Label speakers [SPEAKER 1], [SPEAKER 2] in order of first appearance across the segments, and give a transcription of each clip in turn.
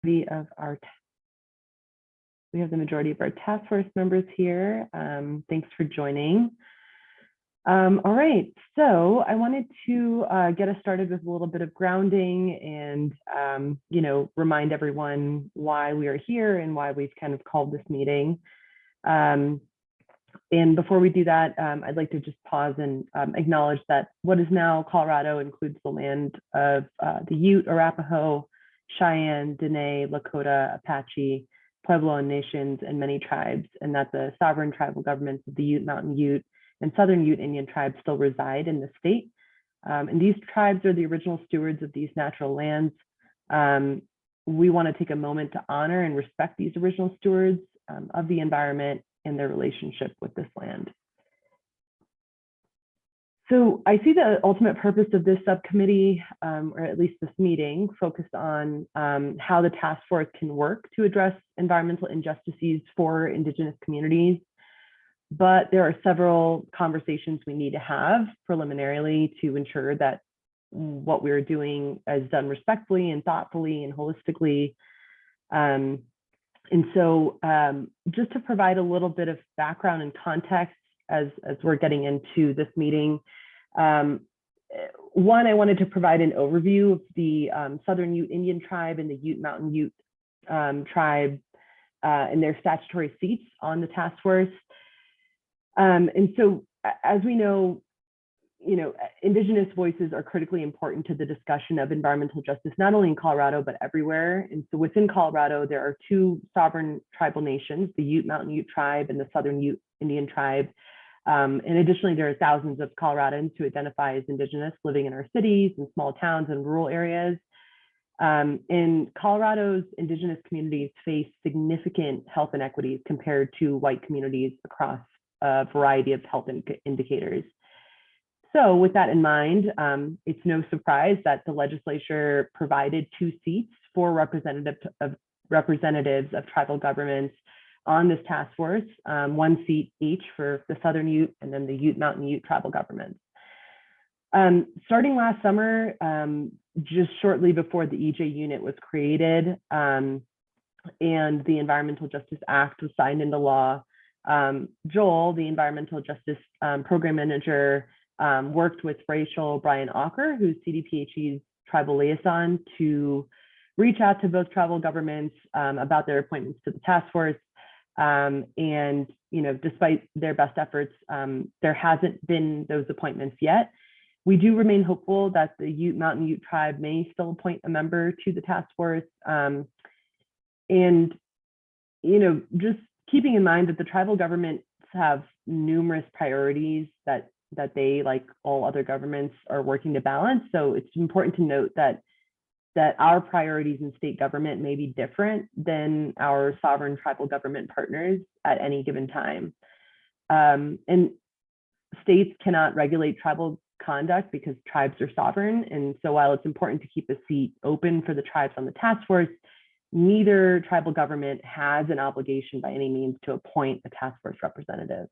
[SPEAKER 1] of our we have the majority of our task force members here. Thanks for joining. All right, so I wanted to get us started with a little bit of grounding and remind everyone why we are here and why we've kind of called this meeting. And before we do that, I'd like to just pause and acknowledge that what is now Colorado includes the land of the Ute, Arapaho, Cheyenne, Dene, Lakota, Apache, Puebloan nations, and many tribes, and that the sovereign tribal governments of the Ute, Mountain Ute, and Southern Ute Indian tribes still reside in the state. And these tribes are the original stewards of these natural lands. We want to take a moment to honor and respect these original stewards of the environment and their relationship with this land. So I see the ultimate purpose of this subcommittee, or at least this meeting, focused on how the task force can work to address environmental injustices for Indigenous communities. But there are several conversations we need to have preliminarily to ensure that what we're doing is done respectfully and thoughtfully and holistically. And so just to provide a little bit of background and context as we're getting into this meeting, one, I wanted to provide an overview of the Southern Ute Indian tribe and the Ute Mountain Ute tribe and their statutory seats on the task force. And so as we know, Indigenous voices are critically important to the discussion of environmental justice, not only in Colorado, but everywhere. And so within Colorado, there are two sovereign tribal nations, the Ute Mountain Ute tribe and the Southern Ute Indian tribe. And additionally, there are thousands of Coloradans who identify as Indigenous living in our cities and small towns and rural areas. And Colorado's Indigenous communities face significant health inequities compared to white communities across a variety of health indicators. So with that in mind, it's no surprise that the legislature provided 2 seats for representatives of tribal governments on this task force, 1 seat each for the Southern Ute and then the Ute Mountain Ute tribal governments. Starting last summer, just shortly before the EJ unit was created and the Environmental Justice Act was signed into law, Joel, the Environmental Justice Program Manager, worked with Rachel Bryan-Auker, who's CDPHE's tribal liaison, to reach out to both tribal governments about their appointments to the task force. And despite their best efforts, there hasn't been those appointments yet. We do remain hopeful that the Ute Mountain Ute tribe may still appoint a member to the task force. Just keeping in mind that the tribal governments have numerous priorities that they, like all other governments, are working to balance. So it's important to note that our priorities in state government may be different than our sovereign tribal government partners at any given time. And states cannot regulate tribal conduct because tribes are sovereign. And so while it's important to keep a seat open for the tribes on the task force, neither tribal government has an obligation by any means to appoint a task force representative.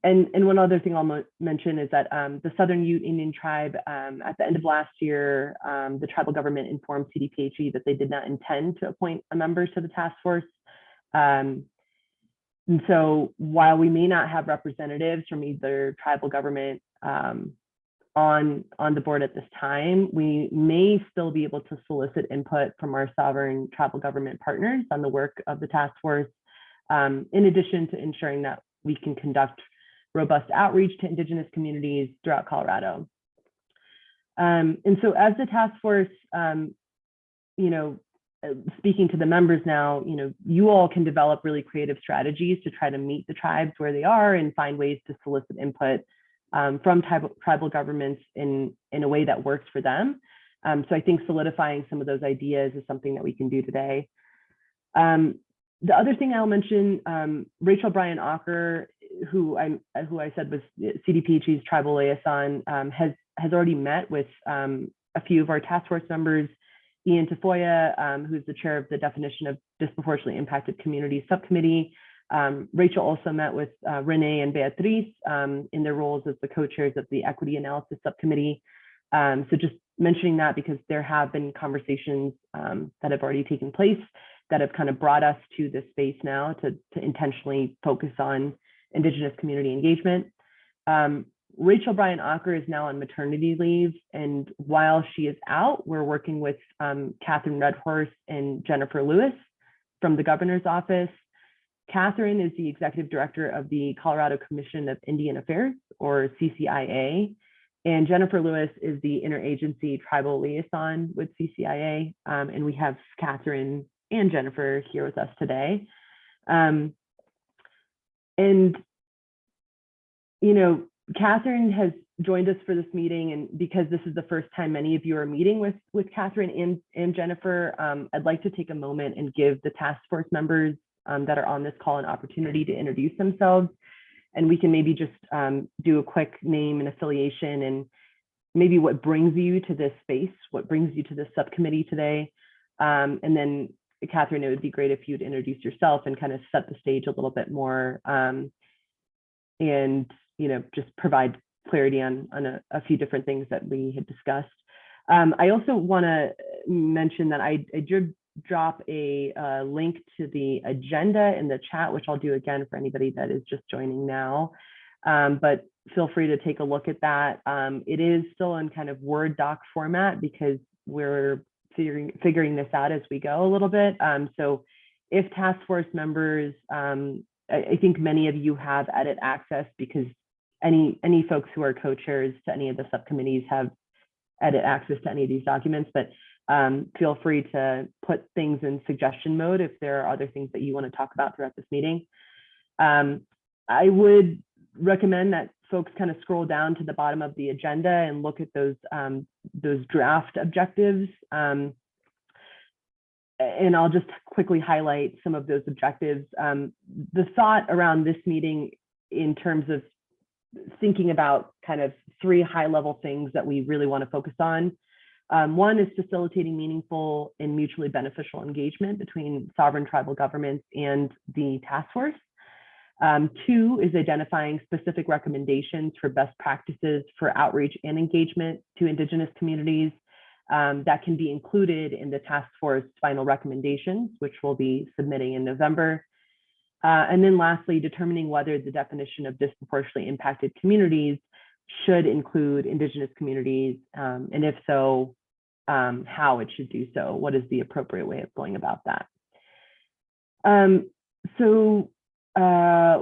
[SPEAKER 1] And one other thing I'll mention is that the Southern Ute Indian tribe, at the end of last year, the tribal government informed CDPHE that they did not intend to appoint a member to the task force. And so while we may not have representatives from either tribal government on the board at this time, we may still be able to solicit input from our sovereign tribal government partners on the work of the task force, in addition to ensuring that we can conduct robust outreach to Indigenous communities throughout Colorado. And so as the task force, speaking to the members now, you all can develop really creative strategies to try to meet the tribes where they are and find ways to solicit input from tribal governments in a way that works for them. So I think solidifying some of those ideas is something that we can do today. The other thing I'll mention, Rachel Bryan-Auker, who I said was CDPHE's tribal liaison, has already met with a few of our task force members, Ian Tafoya, who's the chair of the Definition of Disproportionately Impacted Communities Subcommittee. Rachel also met with Renee and Beatriz in their roles as the co-chairs of the Equity Analysis Subcommittee. So just mentioning that because there have been conversations that have already taken place that have kind of brought us to this space now to intentionally focus on Indigenous community engagement. Rachel Bryan-Acker is now on maternity leave, and while she is out, we're working with Catherine Redhorse and Jennifer Lewis from the governor's office. Catherine is the executive director of the Colorado Commission of Indian Affairs, or CCIA, and Jennifer Lewis is the interagency tribal liaison with CCIA, and we have Catherine and Jennifer here with us today. And, you know, Catherine has joined us for this meeting, and because this is the first time many of you are meeting with Catherine and Jennifer, I'd like to take a moment and give the task force members that are on this call an opportunity to introduce themselves. And we can maybe just do a quick name and affiliation and maybe what brings you to this space, what brings you to this subcommittee today. And then Catherine, it would be great if you'd introduce yourself and kind of set the stage a little bit more and, you know, just provide clarity on a few different things that we had discussed. I also want to mention that I did drop a link to the agenda in the chat, which I'll do again for anybody that is just joining now. But feel free to take a look at that. It is still in kind of Word doc format because we're figuring this out as we go a little bit. So if task force members, I think many of you have edit access because any folks who are co-chairs to any of the subcommittees have edit access to any of these documents, but feel free to put things in suggestion mode if there are other things that you want to talk about throughout this meeting. I would recommend that folks kind of scroll down to the bottom of the agenda and look at those draft objectives. And I'll just quickly highlight some of those objectives. The thought around this meeting in terms of thinking about kind of 3 high-level things that we really want to focus on. One is facilitating meaningful and mutually beneficial engagement between sovereign tribal governments and the task force. 2 is identifying specific recommendations for best practices for outreach and engagement to Indigenous communities that can be included in the task force final recommendations, which we'll be submitting in November. And then lastly, determining whether the definition of disproportionately impacted communities should include Indigenous communities, and if so, how it should do so. What is the appropriate way of going about that?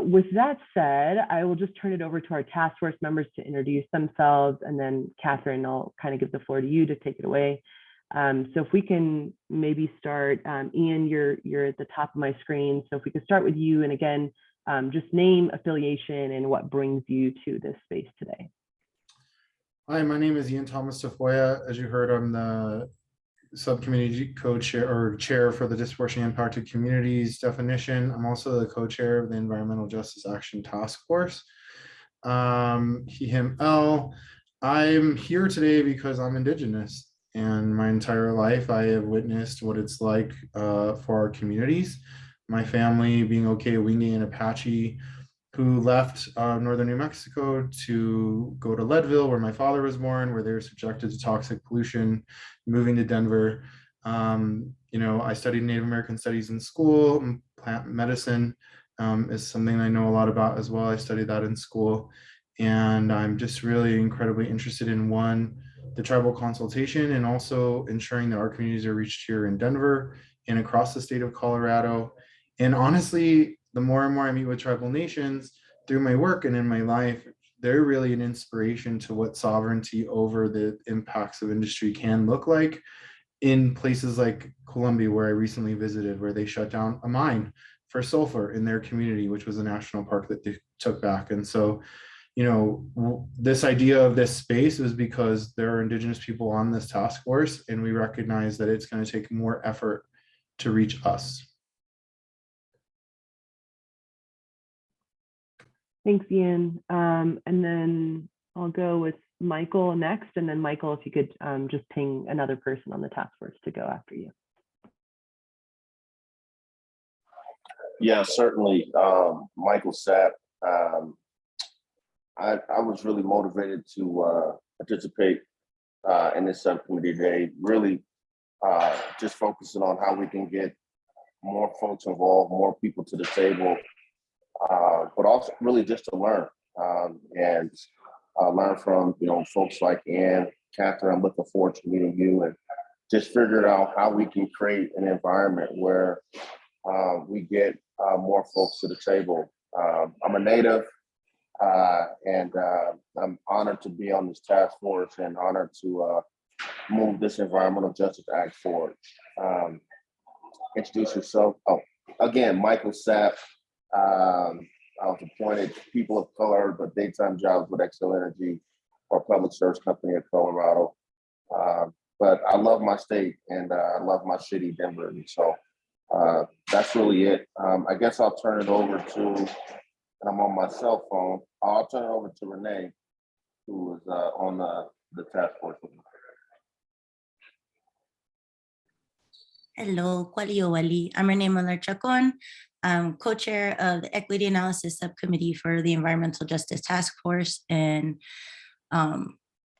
[SPEAKER 1] With that said, I will just turn it over to our task force members to introduce themselves, and then Catherine, I'll kind of give the floor to you to take it away. So if we can maybe start, Ian, you're at the top of my screen. So if we could start with you, and again, just name, affiliation, and what brings you to this space today.
[SPEAKER 2] Hi, my name is Ian Thomas Tafoya. As you heard, I'm the subcommittee co-chair or chair for the disproportionately impacted communities definition. I'm also the co-chair of the Environmental Justice Action Task Force. He, him, L. I'm here today because I'm Indigenous, and my entire life I have witnessed what it's like for our communities. My family being Okewingi and Apache, who left northern New Mexico to go to Leadville, where my father was born, where they were subjected to toxic pollution, moving to Denver. You know, I studied Native American studies in school. Plant medicine is something I know a lot about as well. I studied that in school. And I'm just really incredibly interested in, one, the tribal consultation, and also ensuring that our communities are reached here in Denver and across the state of Colorado. And honestly, the more and more I meet with tribal nations through my work and in my life, they're really an inspiration to what sovereignty over the impacts of industry can look like in places like Colombia, where I recently visited, where they shut down a mine for sulfur in their community, which was a national park that they took back. And so, you know, this idea of this space is because there are Indigenous people on this task force, and we recognize that it's going to take more effort to reach us.
[SPEAKER 1] Thanks, Ian. And then I'll go with Michael next. And then Michael, if you could just ping another person on the task force to go after you.
[SPEAKER 3] Yeah, certainly. Michael Sapp. I was really motivated to participate in this subcommittee today, really just focusing on how we can get more folks involved, more people to the table, but also really just to learn and learn from, folks like Ann, Catherine. I'm looking forward to meeting you and just figuring out how we can create an environment where we get more folks to the table. I'm a native and I'm honored to be on this task force and honored to move this Environmental Justice Act forward. Introduce yourself. Oh, again, Michael Sapp. I was appointed people of color, but daytime jobs with Excel Energy or Public Service Company of Colorado. But I love my state and I love my city, Denver. And so that's really it. I guess I'll turn it over to, and I'm on my cell phone. I'll turn it over to Renee, who is on the task force with me.
[SPEAKER 4] Hello, Kwali Wali. I'm Renee Muller-Chacon. I'm co-chair of the Equity Analysis Subcommittee for the Environmental Justice Task Force and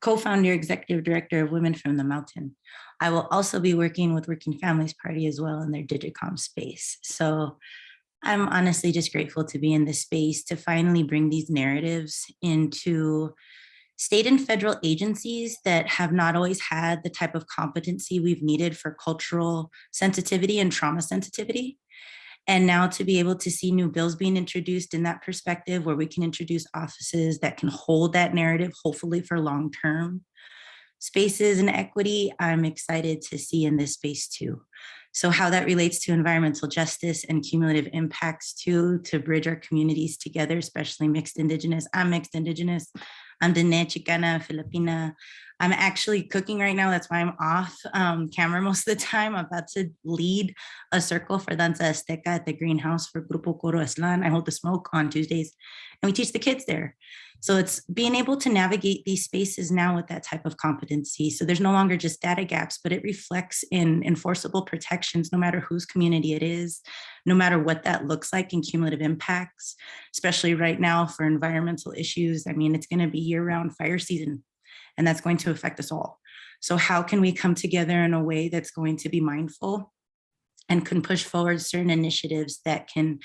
[SPEAKER 4] co-founder, executive director of Women from the Mountain. I will also be working with Working Families Party as well in their Digicom space. So I'm honestly just grateful to be in this space to finally bring these narratives into state and federal agencies that have not always had the type of competency we've needed for cultural sensitivity and trauma sensitivity. And now to be able to see new bills being introduced in that perspective, where we can introduce offices that can hold that narrative, hopefully for long-term spaces and equity, I'm excited to see in this space too. So how that relates to environmental justice and cumulative impacts too, to bridge our communities together, especially mixed Indigenous. I'm mixed Indigenous. I'm Dene, Chicana, Filipina. I'm actually cooking right now. That's why I'm off camera most of the time. I'm about to lead a circle for Danza Azteca at the greenhouse for Grupo Coro Aslan. I hold the smoke on Tuesdays and we teach the kids there. So it's being able to navigate these spaces now with that type of competency. So there's no longer just data gaps, but it reflects in enforceable protections, no matter whose community it is, no matter what that looks like in cumulative impacts, especially right now for environmental issues. I mean, it's going to be year-round fire season, and that's going to affect us all. So how can we come together in a way that's going to be mindful and can push forward certain initiatives that can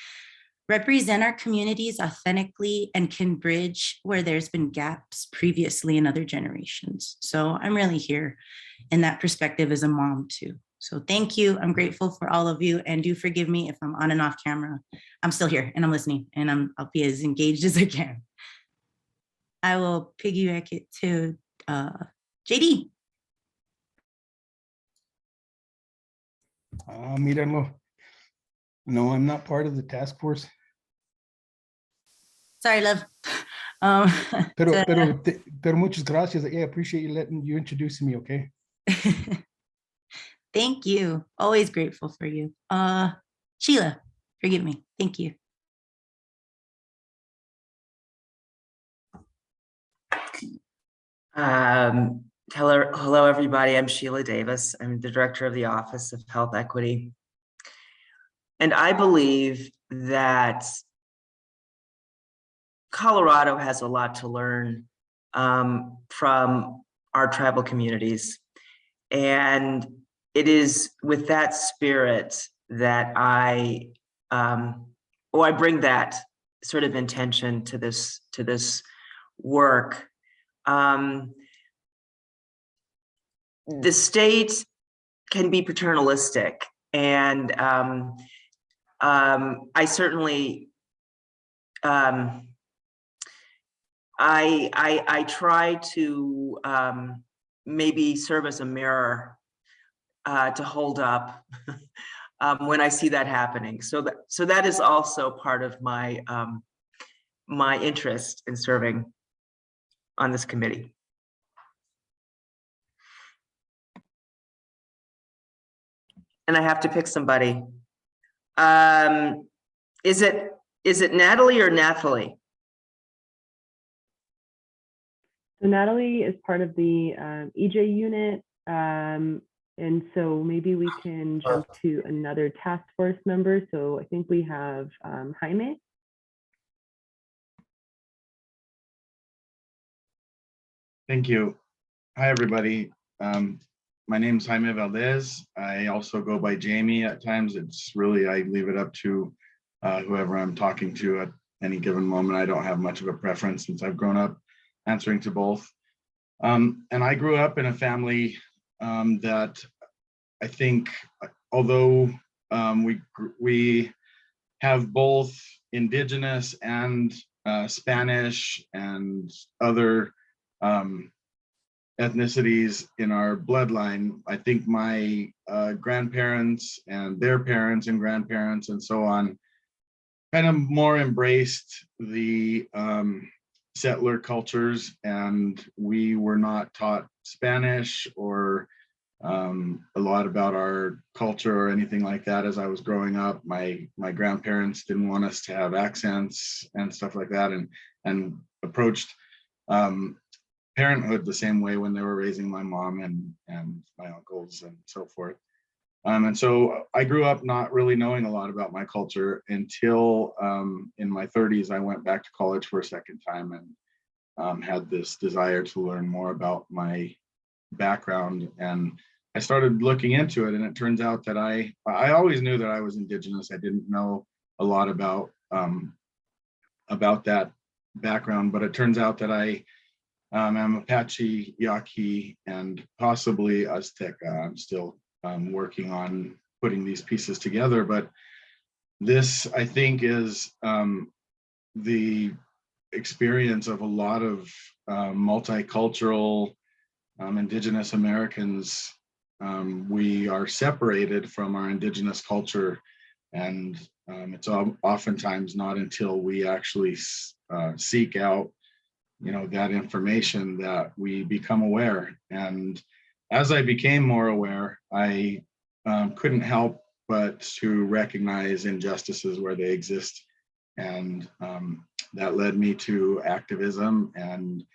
[SPEAKER 4] represent our communities authentically and can bridge where there's been gaps previously in other generations. So I'm really here in that perspective as a mom too. So thank you. I'm grateful for all of you, and do forgive me if I'm on and off camera. I'm still here and I'm listening, and I'll be as engaged as I can. I will piggyback it to JD.
[SPEAKER 5] Míralo. No, I'm not part of the task force.
[SPEAKER 4] Sorry, love.
[SPEAKER 5] Pero muchas gracias. Yeah, I appreciate you introducing me, okay?
[SPEAKER 4] Thank you. Always grateful for you. Sheila, forgive me. Thank you.
[SPEAKER 6] Hello, everybody. I'm Sheila Davis. I'm the director of the Office of Health Equity. And I believe that Colorado has a lot to learn from our tribal communities. And it is with that spirit that I bring that sort of intention to this work. The state can be paternalistic, and I certainly I try to maybe serve as a mirror to hold up when I see that happening. So that is also part of my my interest in serving on this committee. And I have to pick somebody. Is it Natalie or Nathalie?
[SPEAKER 1] So Natalie is part of the EJ unit. And so maybe we can jump to another task force member. So I think we have Jaime.
[SPEAKER 7] Thank you. Hi, everybody. My name is Jaime Valdez. I also go by Jamie at times. It's really, I leave it up to whoever I'm talking to at any given moment. I don't have much of a preference since I've grown up answering to both. And I grew up in a family that I think, although we have both Indigenous and Spanish and other ethnicities in our bloodline, I think my grandparents and their parents and grandparents and so on kind of more embraced the settler cultures, and we were not taught Spanish or a lot about our culture or anything like that as I was growing up. My grandparents didn't want us to have accents and stuff like that, and approached parenthood the same way when they were raising my mom and my uncles and so forth. And so I grew up not really knowing a lot about my culture until in my 30s, I went back to college for a second time and had this desire to learn more about my background. And I started looking into it, and it turns out that I always knew that I was Indigenous. I didn't know a lot about that background, but it turns out that I am Apache, Yaqui, and possibly Aztec. I'm still working on putting these pieces together, but this, I think, is the experience of a lot of multicultural Indigenous Americans. We are separated from our Indigenous culture, and it's oftentimes not until we actually seek out that information that we become aware. And as I became more aware, I couldn't help but to recognize injustices where they exist. And that led me to activism. And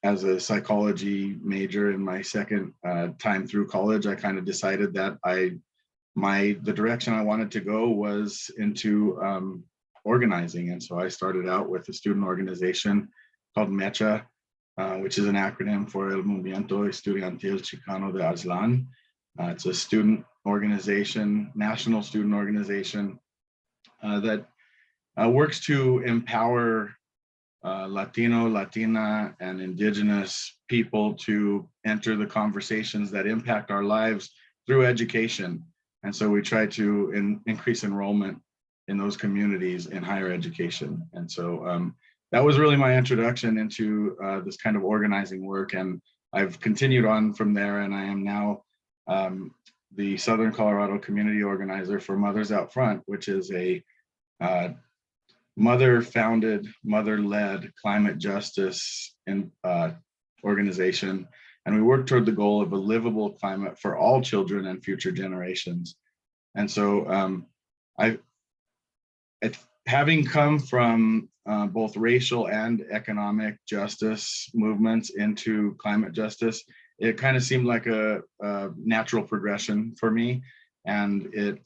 [SPEAKER 7] as a psychology major in my second time through college, I kind of decided that the direction I wanted to go was into organizing. And so I started out with a student organization called MECHA, which is an acronym for El Movimiento Estudiantil Chicano de Aztlán. It's a student organization, national student organization that works to empower Latino, Latina, and Indigenous people to enter the conversations that impact our lives through education. And so we try to increase enrollment in those communities in higher education. And so that was really my introduction into this kind of organizing work. And I've continued on from there, and I am now the Southern Colorado Community Organizer for Mothers Out Front, which is a mother-founded, mother-led climate justice organization. And we work toward the goal of a livable climate for all children and future generations. And so having come from both racial and economic justice movements into climate justice, it kind of seemed like a natural progression for me. And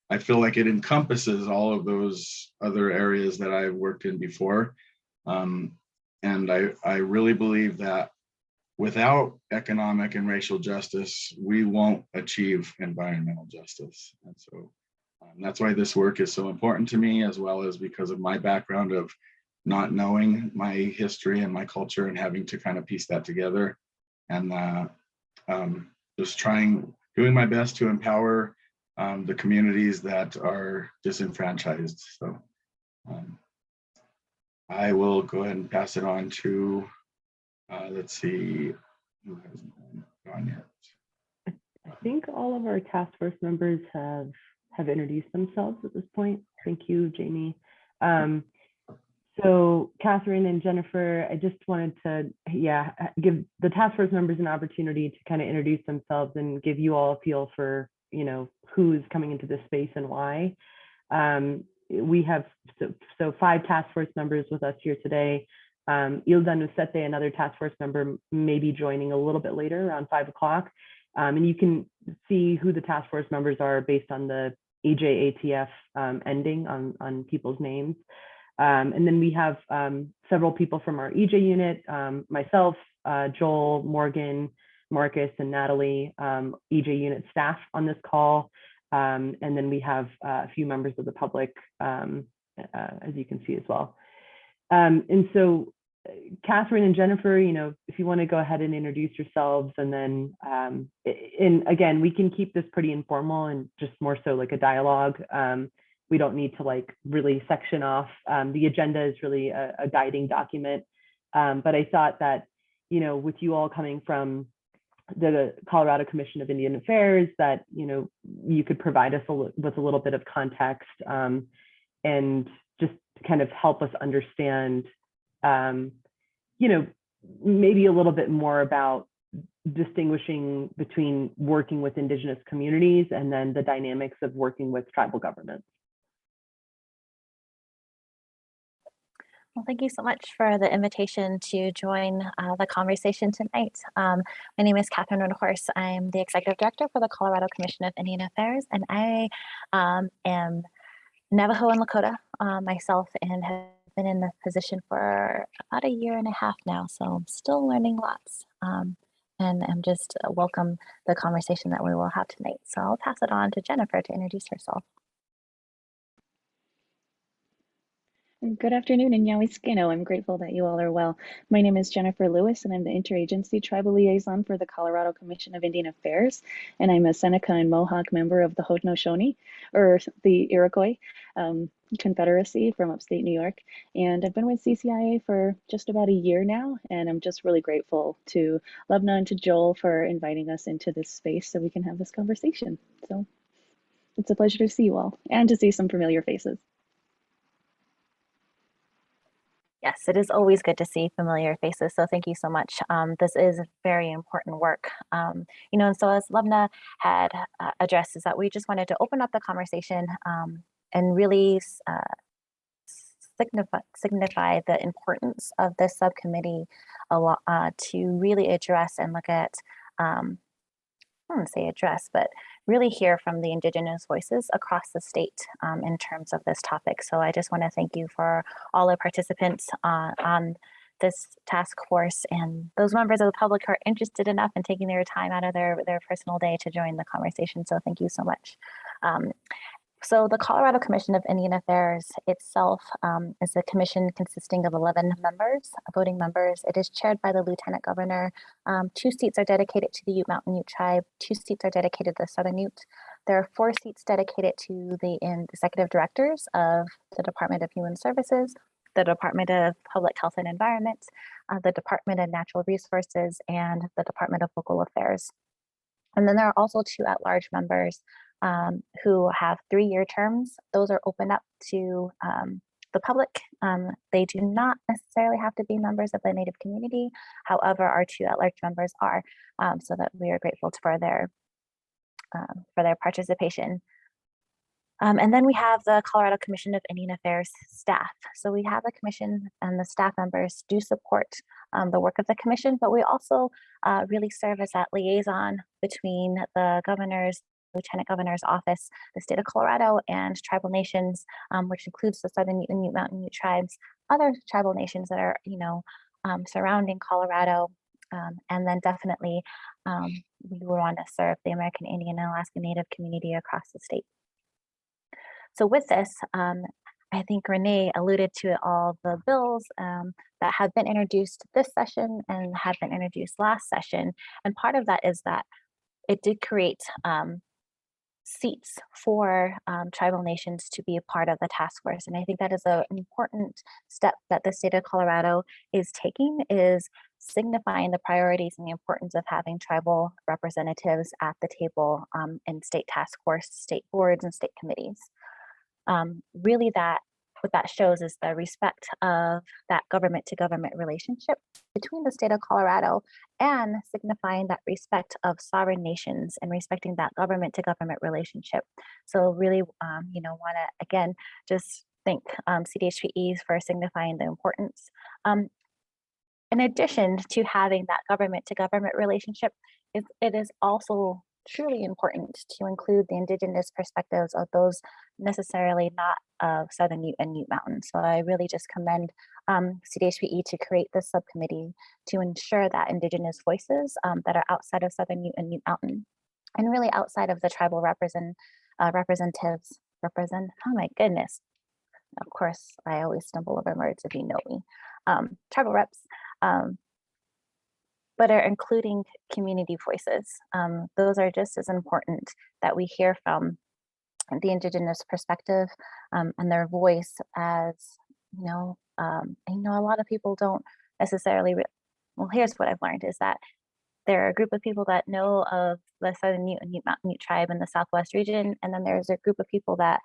[SPEAKER 7] I feel like it encompasses all of those other areas that I've worked in before. And I really believe that without economic and racial justice, we won't achieve environmental justice. And so that's why this work is so important to me, as well as because of my background of not knowing my history and my culture and having to kind of piece that together. And just doing my best to empower the communities that are disenfranchised. So I will go ahead and pass it on to, let's see, who hasn't gone yet.
[SPEAKER 1] I think all of our task force members have introduced themselves at this point. Thank you, Jamie. So Catherine and Jennifer, I just wanted to, give the task force members an opportunity to kind of introduce themselves and give you all a feel for, who's coming into this space and why. We have so 5 task force members with us here today. Ilda Nusete, another task force member, may be joining a little bit later, around 5 o'clock. And you can see who the task force members are based on the EJATF ending on people's names. And then we have several people from our EJ unit, myself, Joel, Morgan, Marcus, and Natalie, EJ unit staff on this call. And then we have a few members of the public, as you can see as well. And so Catherine and Jennifer, you know, if you want to go ahead and introduce yourselves, and then, and again, we can keep this pretty informal and just more so like a dialogue. We don't need to like really section off. The agenda is really a guiding document. But I thought that, you know, with you all coming from the Colorado Commission of Indian Affairs, that, you know, you could provide us with a little bit of context and just kind of help us understand, you know, maybe a little bit more about distinguishing between working with Indigenous communities and then the dynamics of working with tribal governments.
[SPEAKER 8] Well, thank you so much for the invitation to join the conversation tonight. My name is Catherine Rodehorse. I'm the Executive Director for the Colorado Commission of Indian Affairs, and I am Navajo and Lakota myself, and have been in the position for about 1.5 years now, so I'm still learning lots. And I'm just welcome the conversation that we will have tonight. So I'll pass it on to Jennifer to introduce herself.
[SPEAKER 9] Good afternoon, and Yawiskino. I'm grateful that you all are well. My name is Jennifer Lewis, and I'm the Interagency Tribal Liaison for the Colorado Commission of Indian Affairs, and I'm a Seneca and Mohawk member of the Haudenosaunee, or the Iroquois Confederacy from upstate New York. And I've been with CCIA for just about 1 year now, and I'm just really grateful to Lubna and to Joel for inviting us into this space so we can have this conversation. So it's a pleasure to see you all and to see some familiar faces.
[SPEAKER 8] Yes, it is always good to see familiar faces. So thank you so much. This is very important work. You know, and so as Lubna had addressed, is that we just wanted to open up the conversation and really signify the importance of this subcommittee to really address and look at, I don't want to say address, but really hear from the Indigenous voices across the state in terms of this topic. So I just want to thank you for all the participants on this task force and those members of the public who are interested enough in taking their time out of their personal day to join the conversation. So thank you so much. So the Colorado Commission of Indian Affairs itself is a commission consisting of 11 members, voting members. It is chaired by the Lieutenant Governor. 2 seats are dedicated to the Ute Mountain Ute Tribe. 2 seats are dedicated to the Southern Ute. There are 4 seats dedicated to the executive directors of the Department of Human Services, the Department of Public Health and Environment, the Department of Natural Resources, and the Department of Local Affairs. And then there are also 2 at-large members who have 3-year terms. Those are open up to the public. They do not necessarily have to be members of the Native community. However, our 2 at-large members are, so that we are grateful for their participation. And then we have the Colorado Commission of Indian Affairs staff. So we have the commission, and the staff members do support the work of the commission, but we also really serve as that liaison between the governor's, Lieutenant Governor's office, the state of Colorado, and tribal nations, which includes the Southern Ute and Ute Mountain Ute tribes, other tribal nations that are, you know, surrounding Colorado. And then definitely we would want to serve the American Indian and Alaska Native community across the state. So with this, I think Renee alluded to all the bills that have been introduced this session and have been introduced last session. And part of that is that it did create seats for tribal nations to be a part of the task force. And I think that is an important step that the state of Colorado is taking, is signifying the priorities and the importance of having tribal representatives at the table in state task force, state boards, and state committees. Really what that shows is the respect of that government to government relationship between the state of Colorado, and signifying that respect of sovereign nations and respecting that government to government relationship. So really, you know, want to again just thank CDHPEs for signifying the importance. In addition to having that government to government relationship, it is also truly important to include the Indigenous perspectives of those necessarily not of Southern Ute and Ute Mountain. So I really just commend CDHPE to create this subcommittee to ensure that Indigenous voices that are outside of Southern Ute and Ute Mountain, and really outside of the tribal representatives, oh my goodness. Of course, I always stumble over words if you know me. Tribal reps, but are including community voices. Those are just as important that we hear from the Indigenous perspective and their voice as, a lot of people don't necessarily, well, here's what I've learned is that there are a group of people that know of the Southern Ute and Ute Mountain Ute tribe in the Southwest region, and then there's a group of people that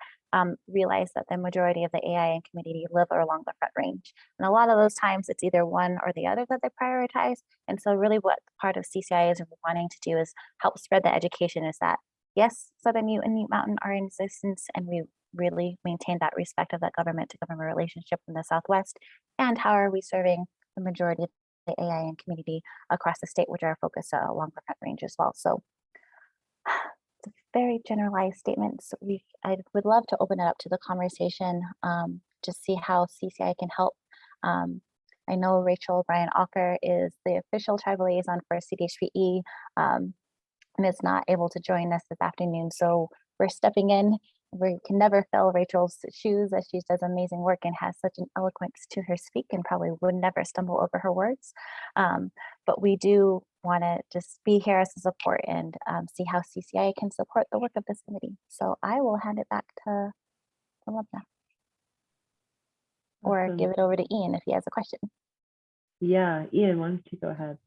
[SPEAKER 8] realize that the majority of the AIN community live along the Front Range. And a lot of those times it's either one or the other that they prioritize. And so really what part of CCI is wanting to do is help spread the education is that, yes, Southern Ute and Ute Mountain are in existence, and we really maintain that respect of that government to government relationship in the Southwest. And how are we serving the majority of the AIN community across the state, which are focused along the Front Range as well. So it's a very generalized statements. I would love to open it up to the conversation, just see how CCI can help. I know Rachel Bryan-Alker is the official tribal liaison for CDHPE and is not able to join us this afternoon. So we're stepping in. We can never fill Rachel's shoes as she does amazing work and has such an eloquence to her speak and probably would never stumble over her words. But we do want to just be here as a support and see how CCI can support the work of this committee. So I will hand it back to Lubna. Or give it over to Ian if he has a question.
[SPEAKER 1] Yeah, Ian, why don't you go ahead?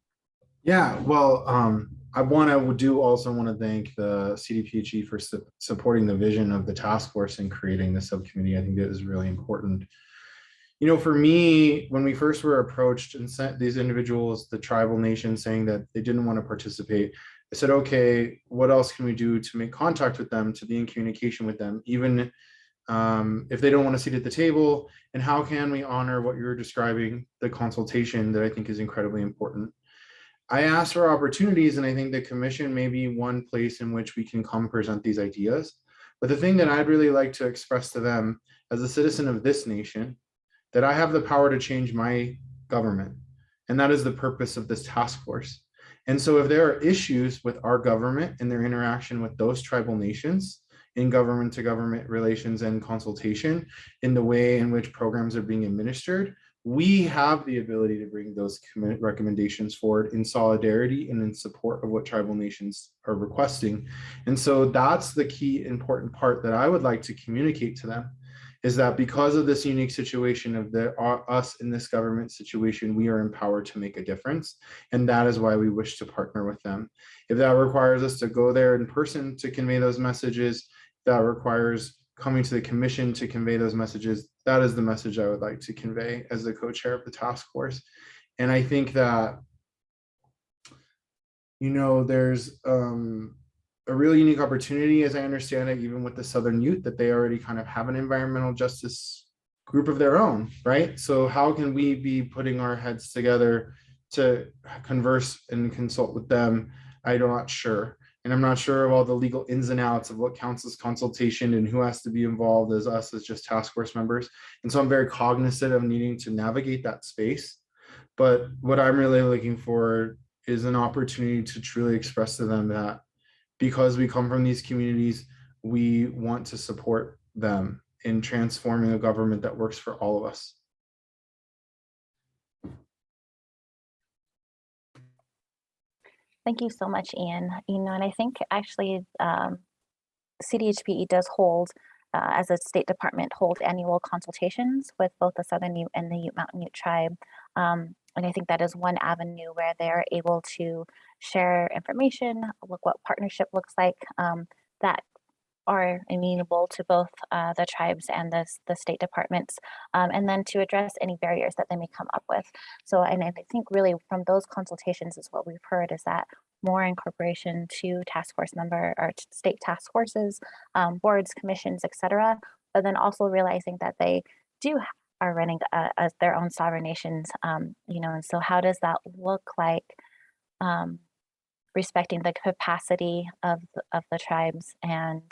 [SPEAKER 2] Yeah, well, I also want to thank the CDPHE for supporting the vision of the task force and creating the subcommittee. I think that is really important. For me, when we first were approached and sent these individuals, the tribal nation, saying that they didn't want to participate, I said, okay, what else can we do to make contact with them, to be in communication with them, even if they don't want to sit at the table, and how can we honor what you're describing, the consultation that I think is incredibly important. I asked for opportunities, and I think the commission may be one place in which we can come present these ideas. But the thing that I'd really like to express to them as a citizen of this nation, that I have the power to change my government. And that is the purpose of this task force. And so if there are issues with our government and their interaction with those tribal nations in government to government relations and consultation, in the way in which programs are being administered, we have the ability to bring those recommendations forward in solidarity and in support of what tribal nations are requesting. And so that's the key important part that I would like to communicate to them, is that because of this unique situation of us in this government situation, we are empowered to make a difference. And that is why we wish to partner with them. If that requires us to go there in person to convey those messages, that requires coming to the commission to convey those messages, that is the message I would like to convey as the co-chair of the task force. And I think that, there's a really unique opportunity, as I understand it, even with the Southern Ute, that they already kind of have an environmental justice group of their own, right? So how can we be putting our heads together to converse and consult with them? I'm not sure. And I'm not sure of all the legal ins and outs of what counts as consultation and who has to be involved as us as just task force members. And so I'm very cognizant of needing to navigate that space. But what I'm really looking for is an opportunity to truly express to them that because we come from these communities, we want to support them in transforming a government that works for all of us.
[SPEAKER 8] Thank you so much, Ian. And I think actually CDHPE does hold, as a state department, hold annual consultations with both the Southern Ute and the Ute Mountain Ute tribe. And I think that is one avenue where they're able to share information, look what partnership looks like, that are amenable to both the tribes and the state departments, and then to address any barriers that they may come up with. So, and I think really from those consultations is what we've heard is that more incorporation to task force member or state task forces, boards, commissions, etc. But then also realizing that they are running as their own sovereign nations, and so how does that look like? respecting the capacity of the tribes and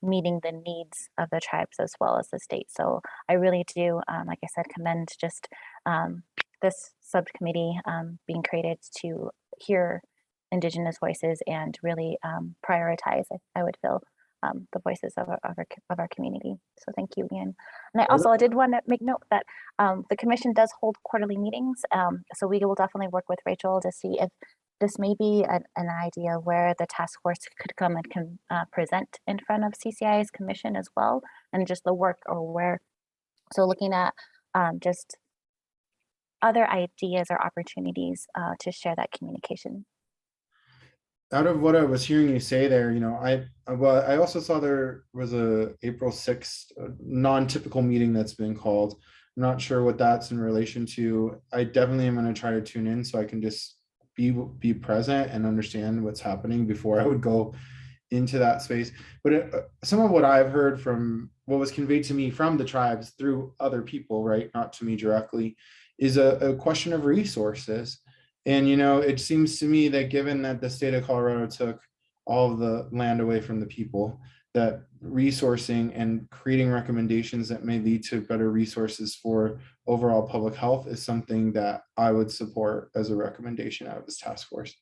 [SPEAKER 8] meeting the needs of the tribes as well as the state. So I really do, like I said, commend just this subcommittee being created to hear Indigenous voices and really prioritize, I would feel, the voices of our community. So thank you, Ian. And I did want to make note that the commission does hold quarterly meetings. So we will definitely work with Rachel to see if this may be an idea where the task force could come and can present in front of CCI's commission as well, and just the work or where. So looking at just other ideas or opportunities to share that communication.
[SPEAKER 2] Out of what I was hearing you say there, I also saw there was a April 6th non-typical meeting that's been called. I'm not sure what that's in relation to. I definitely am going to try to tune in so I can just be present and understand what's happening before I would go into that space. But some of what I've heard from what was conveyed to me from the tribes through other people, right, not to me directly, is a question of resources. And, it seems to me that given that the state of Colorado took all of the land away from the people, that resourcing and creating recommendations that may lead to better resources for overall public health is something that I would support as a recommendation out of this task force.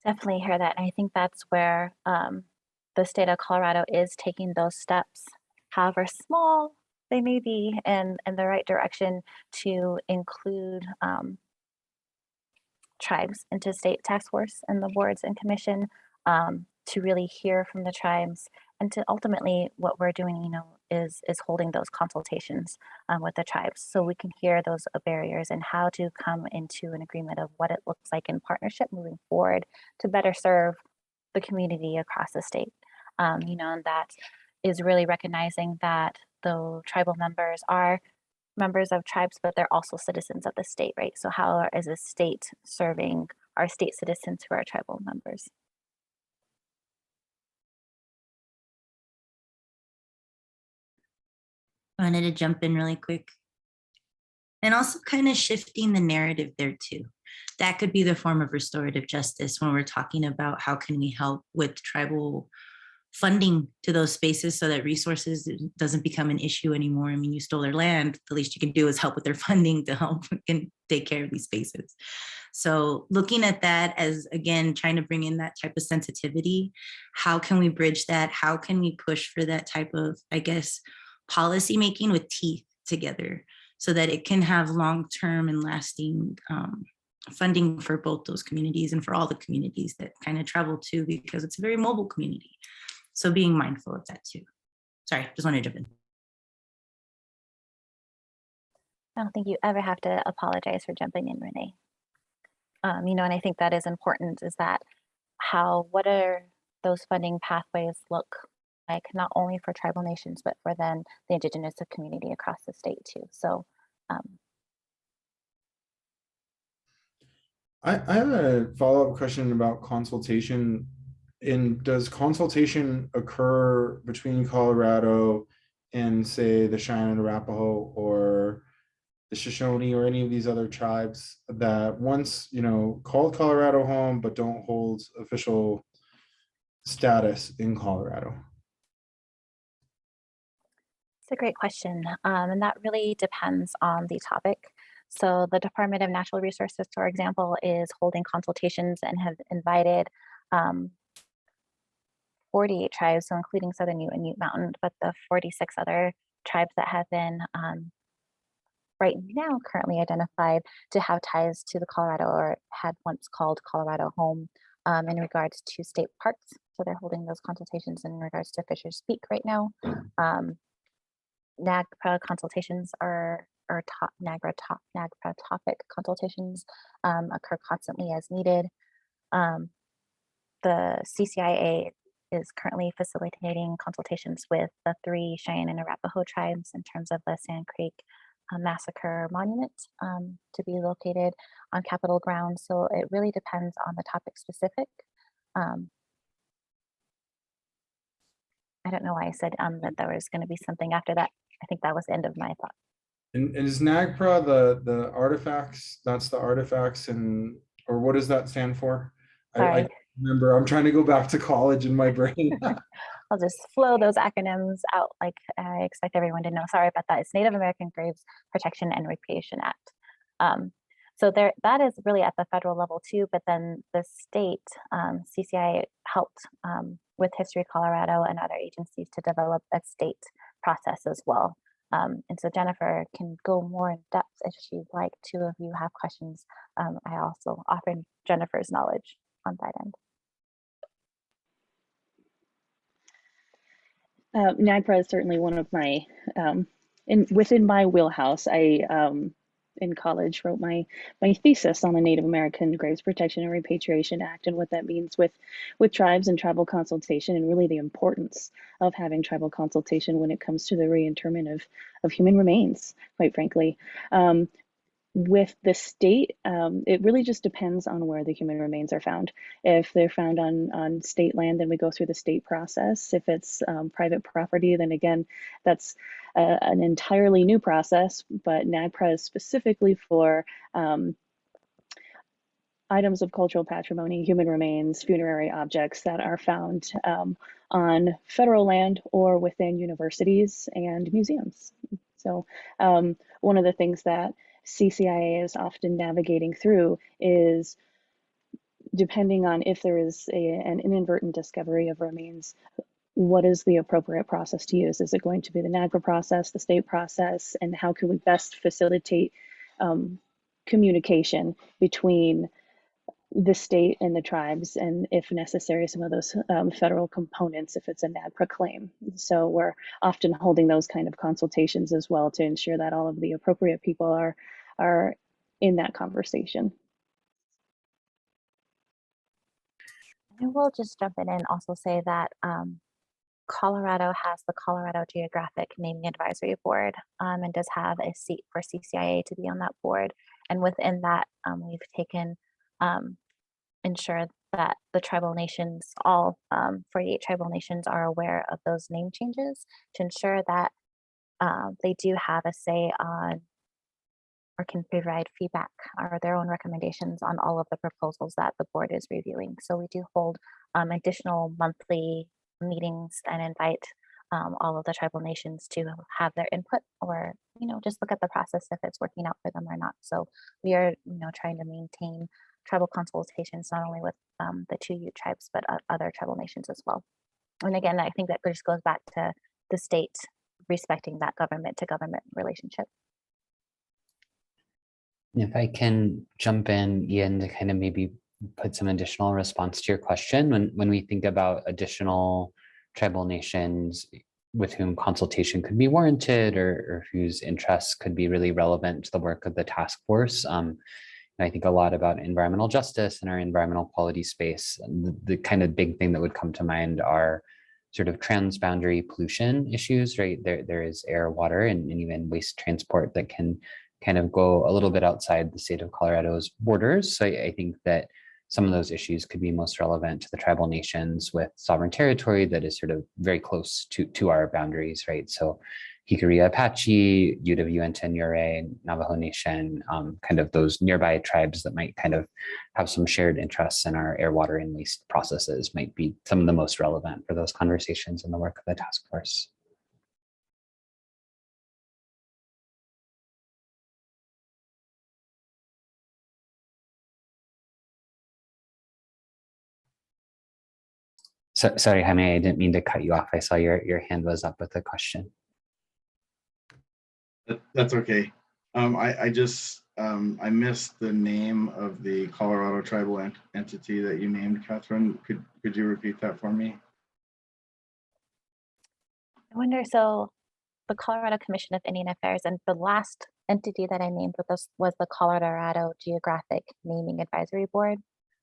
[SPEAKER 8] Definitely hear that. And I think that's where the state of Colorado is taking those steps, however small they may be, in the right direction to include tribes into state task force and the boards and commission to really hear from the tribes, and to ultimately what we're doing, is holding those consultations with the tribes so we can hear those barriers and how to come into an agreement of what it looks like in partnership moving forward to better serve the community across the state. And that is really recognizing that the tribal members are members of tribes, but they're also citizens of the state, right? So how is the state serving our state citizens who are tribal members?
[SPEAKER 4] I wanted to jump in really quick. And also kind of shifting the narrative there too. That could be the form of restorative justice when we're talking about how can we help with tribal funding to those spaces so that resources doesn't become an issue anymore. I mean, you stole their land, the least you can do is help with their funding to help and take care of these spaces. So looking at that as, again, trying to bring in that type of sensitivity, how can we bridge that? How can we push for that type of, I guess, policy making with teeth together so that it can have long-term and lasting funding for both those communities and for all the communities that kind of travel to, because it's a very mobile community. So being mindful of that too. Sorry, just wanted to jump in.
[SPEAKER 8] I don't think you ever have to apologize for jumping in, Renee. And I think that is important, is that what are those funding pathways look like, not only for tribal nations, but for then the Indigenous community across the state too. So
[SPEAKER 2] I have a follow-up question about consultation. Does consultation occur between Colorado and, say, the Cheyenne and Arapaho or the Shoshone or any of these other tribes that once, called Colorado home, but don't hold official status in Colorado?
[SPEAKER 8] it's a great question. And that really depends on the topic. So the Department of Natural Resources, for example, is holding consultations and have invited 48 tribes, so including Southern Ute and Ute Mountain, but the 46 other tribes that have been right now currently identified to have ties to the Colorado, or had once called Colorado home, in regards to state parks. So they're holding those consultations in regards to Fisher's Peak right now. NAGPRA consultations NAGPRA topic consultations occur constantly as needed. The CCIA is currently facilitating consultations with the 3 Cheyenne and Arapaho tribes in terms of the Sand Creek Massacre Monument to be located on Capitol grounds. So it really depends on the topic specific. I don't know why I said that there was going to be something after that. I think that was the end of my thought.
[SPEAKER 2] And is NAGPRA the artifacts? That's the artifacts, and or what does that stand for? I
[SPEAKER 8] Sorry,
[SPEAKER 2] remember. I'm trying to go back to college in my brain.
[SPEAKER 8] I'll just flow those acronyms out like I expect everyone to know. Sorry about that. It's Native American Graves Protection and Recreation Act. So there, that is really at the federal level too, but then the state, CCI helped with History Colorado and other agencies to develop a state process as well. And so Jennifer can go more in depth if she'd like. Two of you have questions. I also offer Jennifer's knowledge on that end.
[SPEAKER 9] NAGPRA is certainly one of my, within my wheelhouse. I, in college, wrote my thesis on the Native American Graves Protection and Repatriation Act and what that means with tribes and tribal consultation, and really the importance of having tribal consultation when it comes to the reinterment of human remains, quite frankly. With the state, it really just depends on where the human remains are found. If they're found on state land, then we go through the state process. If it's private property, then again, that's an entirely new process, but NAGPRA is specifically for items of cultural patrimony, human remains, funerary objects that are found on federal land or within universities and museums. So one of the things that CCIA is often navigating through is, depending on if there is an inadvertent discovery of remains, what is the appropriate process to use? Is it going to be the NAGPRA process, the state process, and how can we best facilitate communication between the state and the tribes, and if necessary, some of those federal components if it's a NAGPRA claim. So we're often holding those kind of consultations as well to ensure that all of the appropriate people are in that conversation.
[SPEAKER 8] I will just jump in and also say that Colorado has the Colorado Geographic Naming Advisory Board and does have a seat for CCIA to be on that board. And within that, we've taken ensure that the tribal nations, all 48 tribal nations, are aware of those name changes to ensure that they do have a say on or can provide feedback or their own recommendations on all of the proposals that the board is reviewing. So we do hold additional monthly meetings and invite all of the tribal nations to have their input, or just look at the process if it's working out for them or not. So we are trying to maintain tribal consultations not only with the 2 Ute tribes but other tribal nations as well. And again, I think that just goes back to the state respecting that government to government relationship.
[SPEAKER 10] If I can jump in, Ian, to kind of maybe put some additional response to your question, when we think about additional tribal nations with whom consultation could be warranted, or whose interests could be really relevant to the work of the task force, I think a lot about environmental justice and our environmental quality space. The kind of big thing that would come to mind are sort of transboundary pollution issues, right? There is air, water, and even waste transport that can kind of go a little bit outside the state of Colorado's borders. So I think that some of those issues could be most relevant to the tribal nations with sovereign territory that is sort of very close to our boundaries, right? So Jicarilla Apache, Ute of Uinta and Ouray, Navajo Nation, kind of those nearby tribes that might kind of have some shared interests in our air, water, and waste processes might be some of the most relevant for those conversations in the work of the task force. So, sorry, Jaime, I didn't mean to cut you off. I saw your hand was up with a question.
[SPEAKER 7] That's okay. I just, I missed the name of the Colorado tribal entity that you named, Catherine. Could you repeat that for me?
[SPEAKER 8] I wonder, so the Colorado Commission of Indian Affairs, and the last entity that I named with this was the Colorado Geographic Naming Advisory Board,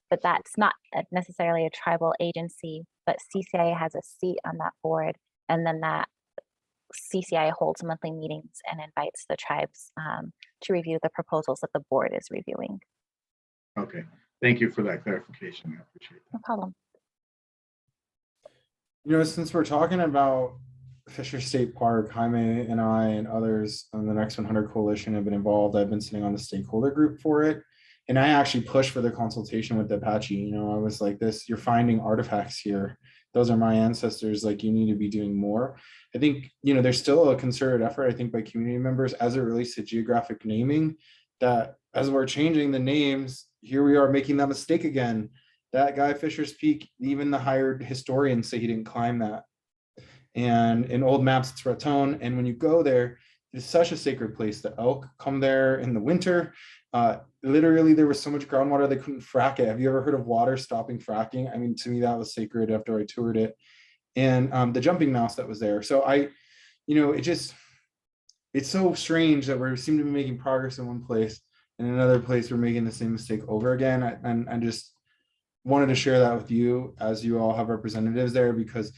[SPEAKER 8] but that's not necessarily a tribal agency, but CCIA has a seat on that board, and then that CCIA holds monthly meetings and invites the tribes to review the proposals that the board is reviewing.
[SPEAKER 7] Okay, thank you for that clarification. I appreciate that.
[SPEAKER 8] No problem.
[SPEAKER 2] Since we're talking about Fisher State Park, Jaime and I and others on the Next 100 Coalition have been involved. I've been sitting on the stakeholder group for it. And I actually pushed for the consultation with the Apache. You know, I was like, you're finding artifacts here. Those are my ancestors. Like, you need to be doing more. I think, you know, there's still a concerted effort, I think, by community members as it relates to geographic naming, that as we're changing the names, here we are making that mistake again. That guy, Fisher's Peak, even the hired historians say he didn't climb that. And in old maps, it's Raton. And when you go there, it's such a sacred place. The elk come there in the winter. Literally, there was so much groundwater they couldn't frack it. Have you ever heard of water stopping fracking? I mean, to me, that was sacred after I toured it. And the jumping mouse that was there. So it's so strange that we seem to be making progress in one place, and in another place we're making the same mistake over again. And I just wanted to share that with you, as you all have representatives there, because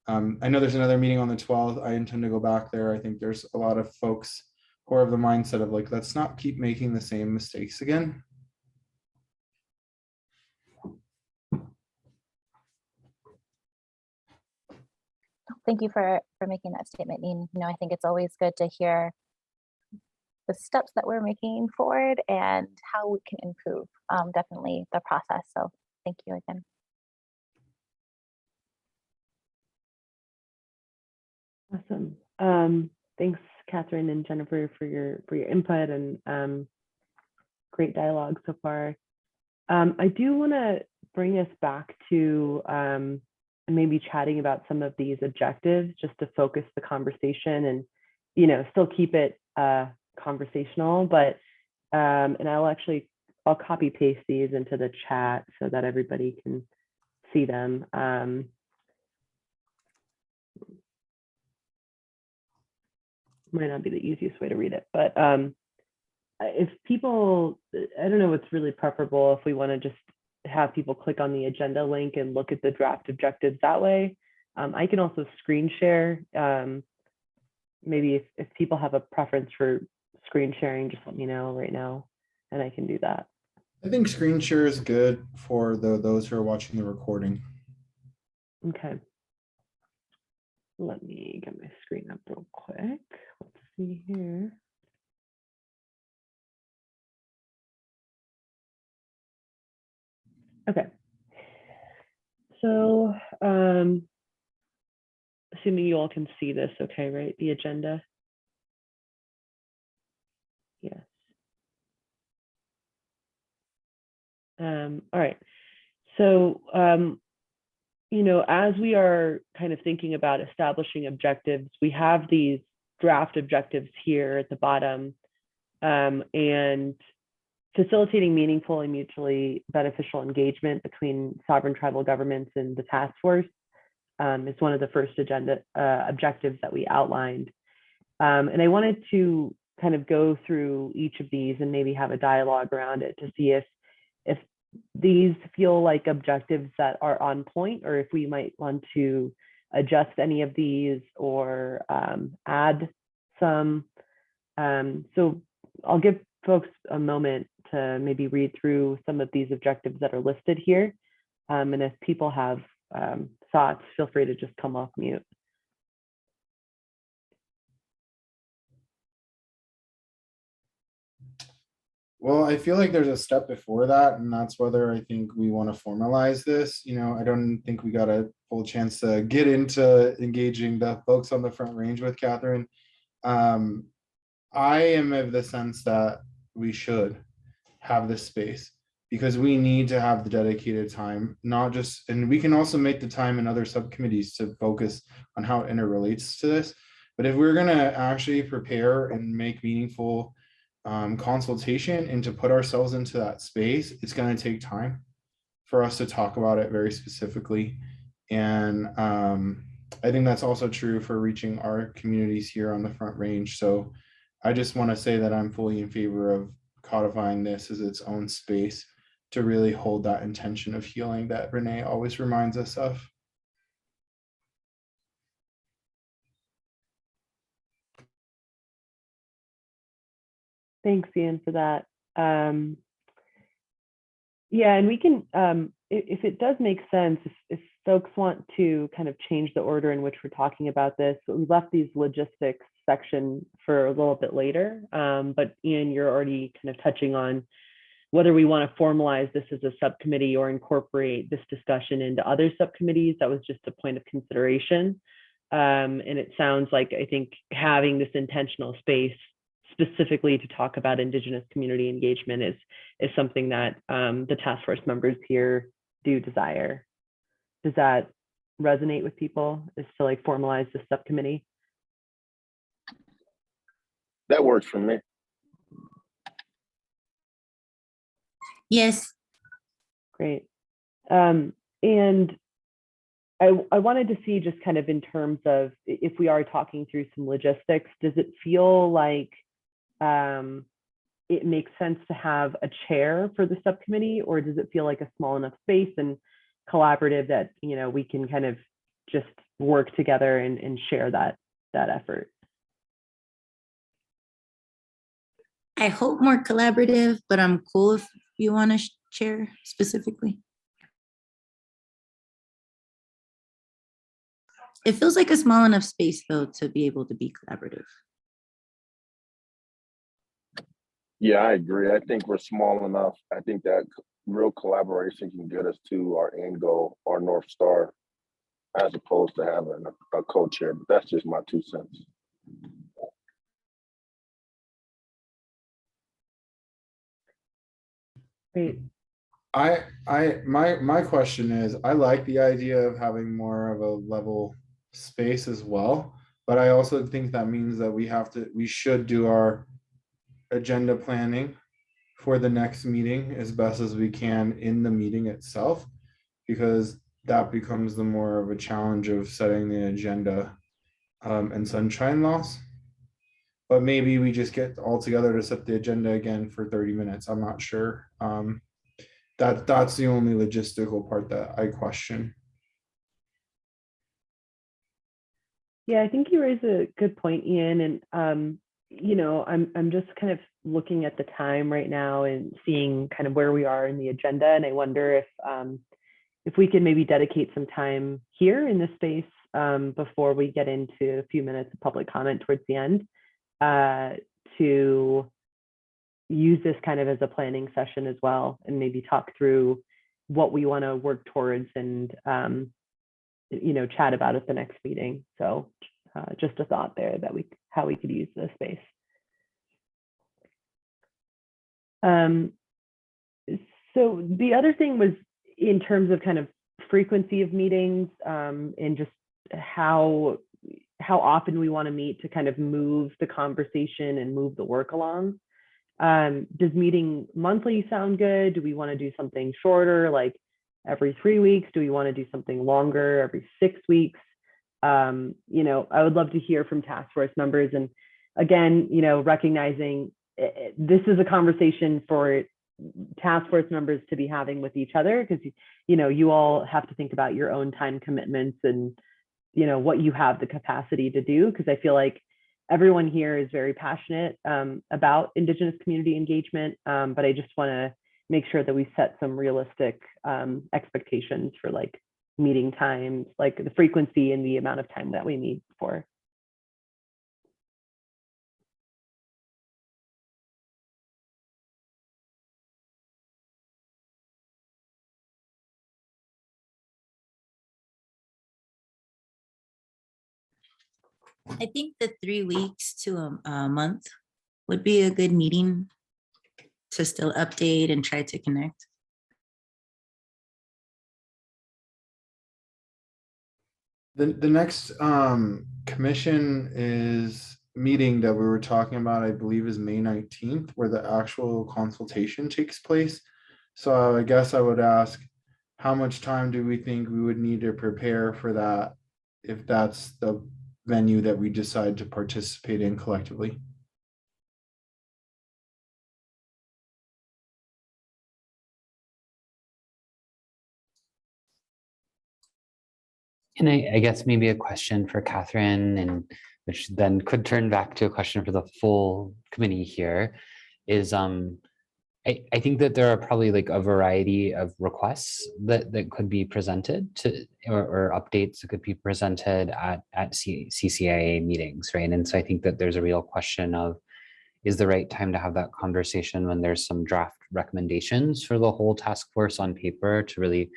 [SPEAKER 2] I know there's another meeting on the 12th. I intend to go back there. I think there's a lot of folks who are of the mindset of like, let's not keep making the same mistakes again.
[SPEAKER 8] Thank you for making that statement, Neen. You know, I think it's always good to hear the steps that we're making forward and how we can improve definitely the process. So thank you again.
[SPEAKER 1] Awesome. Thanks, Catherine and Jennifer, for your input and great dialogue so far. I do want to bring us back to maybe chatting about some of these objectives, just to focus the conversation and, you know, still keep it conversational. But and I'll copy paste these into the chat so that everybody can see them. Might not be the easiest way to read it, but if people, I don't know what's really preferable, if we want to just have people click on the agenda link and look at the draft objectives that way. I can also screen share. Maybe if people have a preference for screen sharing, just let me know right now and I can do that.
[SPEAKER 2] I think screen share is good for those who are watching the recording.
[SPEAKER 1] Okay. Let me get my screen up real quick. Let's see here. Okay. So, assuming you all can see this, okay, right? The agenda. Yes. All right. So, you know, as we are kind of thinking about establishing objectives, we have these draft objectives here at the bottom, and facilitating meaningful and mutually beneficial engagement between sovereign tribal governments and the task force is one of the first agenda objectives that we outlined. And I wanted to kind of go through each of these and maybe have a dialogue around it to see if these feel like objectives that are on point, or if we might want to adjust any of these or add some. So I'll give folks a moment to maybe read through some of these objectives that are listed here. And if people have thoughts, feel free to just come off mute.
[SPEAKER 2] Well, I feel like there's a step before that, and that's whether I think we want to formalize this. You know, I don't think we got a full chance to get into engaging the folks on the Front Range with Catherine. I am of the sense that we should have this space because we need to have the dedicated time, not just, and we can also make the time in other subcommittees to focus on how it interrelates to this. But if we're going to actually prepare and make meaningful consultation and to put ourselves into that space, it's going to take time for us to talk about it very specifically. And I think that's also true for reaching our communities here on the Front Range. So I just want to say that I'm fully in favor of codifying this as its own space to really hold that intention of healing that Renee always reminds us of.
[SPEAKER 1] Thanks, Ian, for that. Yeah, and we can, if it does make sense, if folks want to kind of change the order in which we're talking about this, but we left these logistics section for a little bit later. But Ian, you're already kind of touching on whether we want to formalize this as a subcommittee or incorporate this discussion into other subcommittees. That was just a point of consideration. And it sounds like, I think, having this intentional space specifically to talk about Indigenous community engagement is something that the task force members here do desire. Does that resonate with people, is to like formalize the subcommittee?
[SPEAKER 3] That works for me.
[SPEAKER 4] Yes.
[SPEAKER 1] Great. And I wanted to see, just kind of in terms of, if we are talking through some logistics, does it feel like it makes sense to have a chair for the subcommittee, or does it feel like a small enough space and collaborative that, you know, we can kind of just work together and share that effort?
[SPEAKER 4] I hope more collaborative, but I'm cool if you want to share specifically. It feels like a small enough space, though, to be able to be collaborative.
[SPEAKER 3] Yeah, I agree. I think we're small enough. I think that real collaboration can get us to our end goal, our North Star, as opposed to having a co-chair. But that's just my 2 cents.
[SPEAKER 1] Great.
[SPEAKER 2] My question is, I like the idea of having more of a level space as well, but I also think that means that we should do our agenda planning for the next meeting as best as we can in the meeting itself, because that becomes the more of a challenge of setting the agenda and sunshine laws. But maybe we just get all together to set the agenda again for 30 minutes. I'm not sure. That's the only logistical part that I question.
[SPEAKER 1] Yeah, I think you raise a good point, Ian. And you know, I'm just kind of looking at the time right now and seeing kind of where we are in the agenda, and I wonder if we can maybe dedicate some time here in this space before we get into a few minutes of public comment towards the end, to use this kind of as a planning session as well, and maybe talk through what we want to work towards and you know, chat about at the next meeting. So just a thought there that how we could use this space. So the other thing was in terms of kind of frequency of meetings and just how often we want to meet to kind of move the conversation and move the work along. Does meeting monthly sound good? Do we want to do something shorter, like every 3 weeks? Do we want to do something longer, every 6 weeks? You know, I would love to hear from task force members. And again, you know, recognizing this is a conversation for task force members to be having with each other, because, you know, you all have to think about your own time commitments and, you know, what you have the capacity to do. Because I feel like everyone here is very passionate about Indigenous community engagement, but I just want to make sure that we set some realistic expectations for like meeting times, like the frequency and the amount of time that we meet for.
[SPEAKER 4] I think the 3 weeks to a month would be a good meeting to still update and try to connect.
[SPEAKER 2] The next commission is meeting that we were talking about, I believe, is May 19th, where the actual consultation takes place. So I guess I would ask, how much time do we think we would need to prepare for that, if that's the venue that we decide to participate in collectively?
[SPEAKER 10] And I guess maybe a question for Catherine, and which then could turn back to a question for the full committee here, is I I think that there are probably like a variety of requests that could be presented to, or updates that could be presented at CCIA meetings, right? And so I think that there's a real question of, is the right time to have that conversation when there's some draft recommendations for the whole task force on paper to really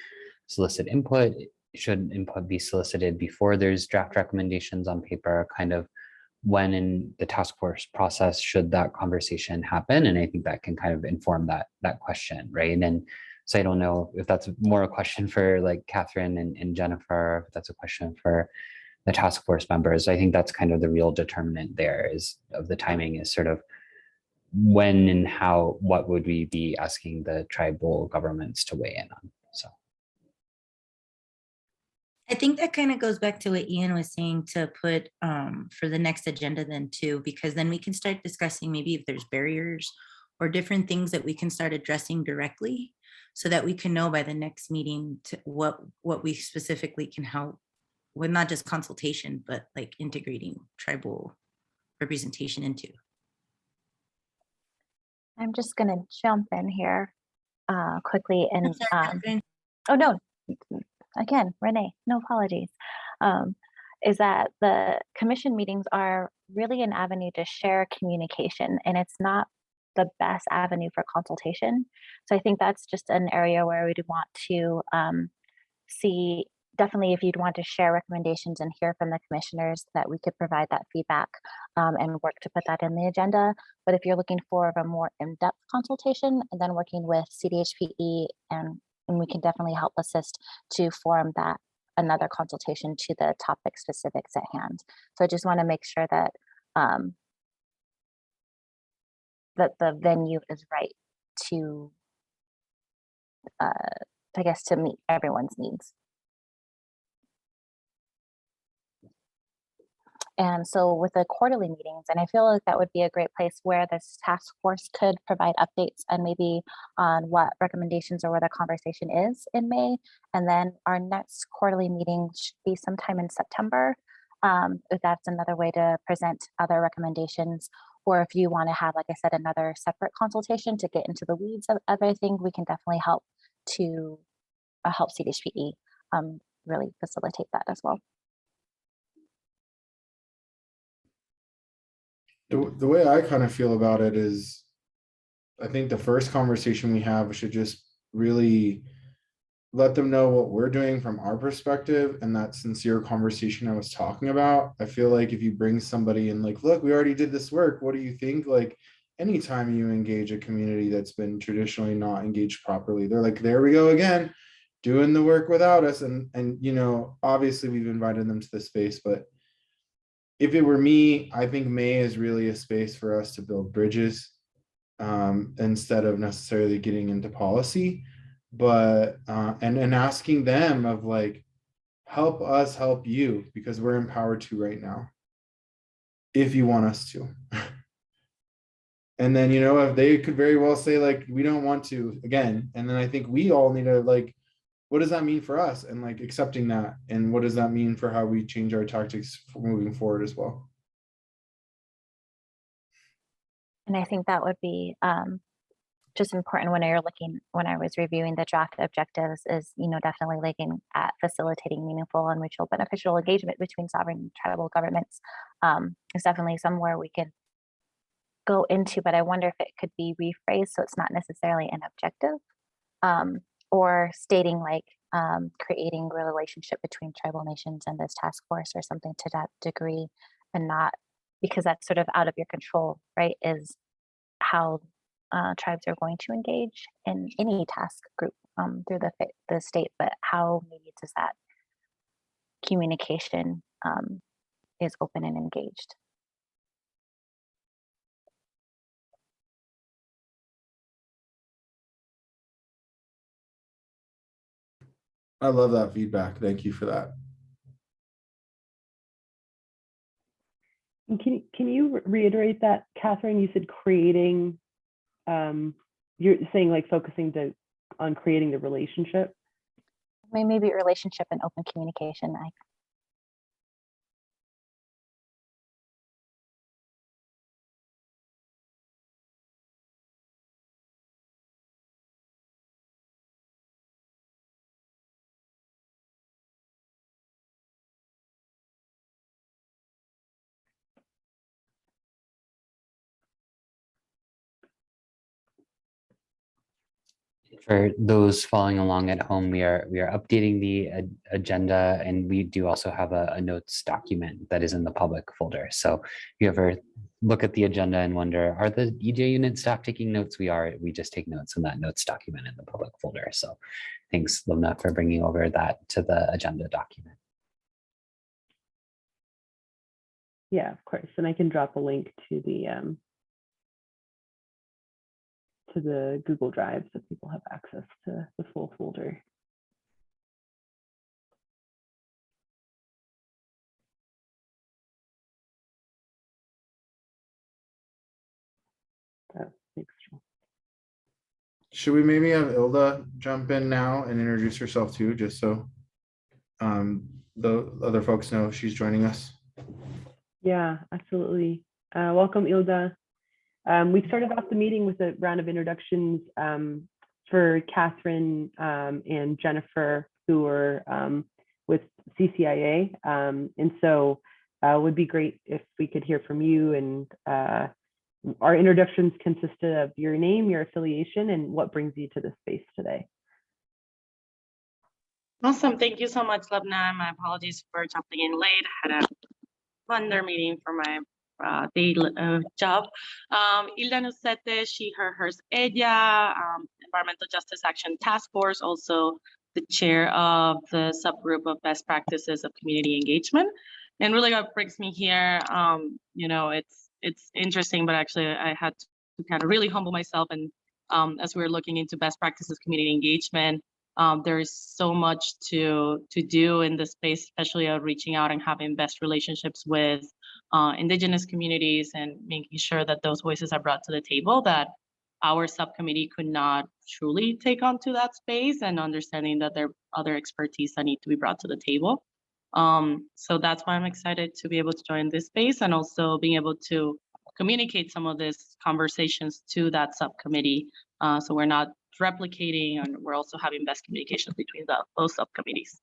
[SPEAKER 10] solicit input? Should input be solicited before there's draft recommendations on paper? Kind of when in the task force process should that conversation happen? And I think that can kind of inform that question, right? And so I don't know if that's more a question for like Catherine and Jennifer, if that's a question for the task force members. I think that's kind of the real determinant there is of the timing, is sort of when and how, what would we be asking the tribal governments to weigh in on? So
[SPEAKER 4] I think that kind of goes back to what Ian was saying, to put for the next agenda then too, because then we can start discussing maybe if there's barriers or different things that we can start addressing directly, so that we can know by the next meeting to what we specifically can help with, not just consultation, but like integrating tribal representation into.
[SPEAKER 8] I'm just going to jump in here quickly and
[SPEAKER 4] Catherine.
[SPEAKER 8] oh no, again, Renee, no apologies. Is that the commission meetings are really an avenue to share communication, and it's not the best avenue for consultation. So I think that's just an area where we'd want to see, definitely if you'd want to share recommendations and hear from the commissioners, that we could provide that feedback and work to put that in the agenda. But if you're looking for a more in-depth consultation, and then working with CDHPE, and we can definitely help assist to form that another consultation to the topic specifics at hand. So I just want to make sure that that the venue is right to, I guess, to meet everyone's needs. And so with the quarterly meetings, and I feel like that would be a great place where this task force could provide updates and maybe on what recommendations or where the conversation is in May. And then our next quarterly meeting should be sometime in September. If that's another way to present other recommendations, or if you want to have, like I said, another separate consultation to get into the weeds of everything, we can definitely help to help CDHPE really facilitate that as well.
[SPEAKER 2] The way I kind of feel about it is, I think the first conversation we have should just really let them know what we're doing from our perspective, and that sincere conversation I was talking about. I feel like if you bring somebody in, like, look, we already did this work, what do you think? Like, anytime you engage a community that's been traditionally not engaged properly, they're like, there we go again, doing the work without us. And you know, obviously we've invited them to the space, but if it were me, I think May is really a space for us to build bridges instead of necessarily getting into policy, but and asking them of like, help us help you, because we're empowered to right now, if you want us to. And then, you know, if they could very well say like, we don't want to again, and then I think we all need to like, what does that mean for us, and like accepting that, and what does that mean for how we change our tactics for moving forward as well.
[SPEAKER 8] And I think that would be just important when I was reviewing the draft objectives, is, you know, definitely looking at facilitating meaningful and mutual beneficial engagement between sovereign and tribal governments. It's definitely somewhere we can go into, but I wonder if it could be rephrased so it's not necessarily an objective, or stating like creating a relationship between tribal nations and this task force or something to that degree, and not, because that's sort of out of your control, right? Is how tribes are going to engage in any task group through the state, but how maybe does that communication is open and engaged.
[SPEAKER 2] I love that feedback. Thank you for that.
[SPEAKER 1] And can you reiterate that, Catherine? You said creating, you're saying like focusing on creating the relationship?
[SPEAKER 8] I mean, maybe relationship and open communication.
[SPEAKER 10] For those following along at home, we are updating the agenda, and we do also have a notes document that is in the public folder. So if you ever look at the agenda and wonder, are the EJ unit staff taking notes? We just take notes in that notes document in the public folder. So thanks, Lumna, for bringing over that to the agenda document.
[SPEAKER 1] Yeah, of course. And I can drop a link to the Google Drive so people have access to the full folder. Thanks.
[SPEAKER 2] Should we maybe have Ilda jump in now and introduce herself too, just so the other folks know she's joining us?
[SPEAKER 1] Yeah, absolutely. Welcome, Ilda. We started off the meeting with a round of introductions for Catherine and Jennifer, who are with CCIA. And so it would be great if we could hear from you. And our introductions consisted of your name, your affiliation, and what brings you to this space today.
[SPEAKER 11] Awesome. Thank you so much, Lebna. My apologies for jumping in late. I had a thunder meeting for my day job. Hilda Nocete, she, her, hers, ella, Environmental Justice Action Task Force, also the chair of the subgroup of best practices of community engagement. And really what brings me here, you know, it's interesting, but actually I had to kind of really humble myself. And as we were looking into best practices community engagement, there is so much to do in this space, especially reaching out and having best relationships with Indigenous communities and making sure that those voices are brought to the table, that our subcommittee could not truly take onto that space, and understanding that there are other expertise that need to be brought to the table. So that's why I'm excited to be able to join this space, and also being able to communicate some of these conversations to that subcommittee. So we're not replicating, and we're also having best communications between those subcommittees.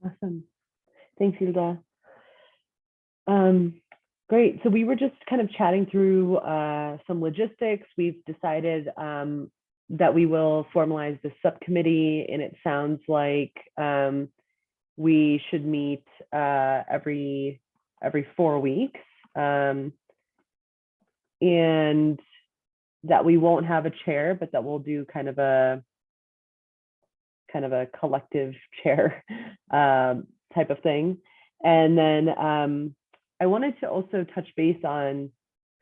[SPEAKER 1] Awesome. Thanks, Hilda. Great. So we were just kind of chatting through some logistics. We've decided that we will formalize the subcommittee, and it sounds like we should meet every 4 weeks, and that we won't have a chair, but that we'll do kind of a collective chair type of thing. And then I wanted to also touch base on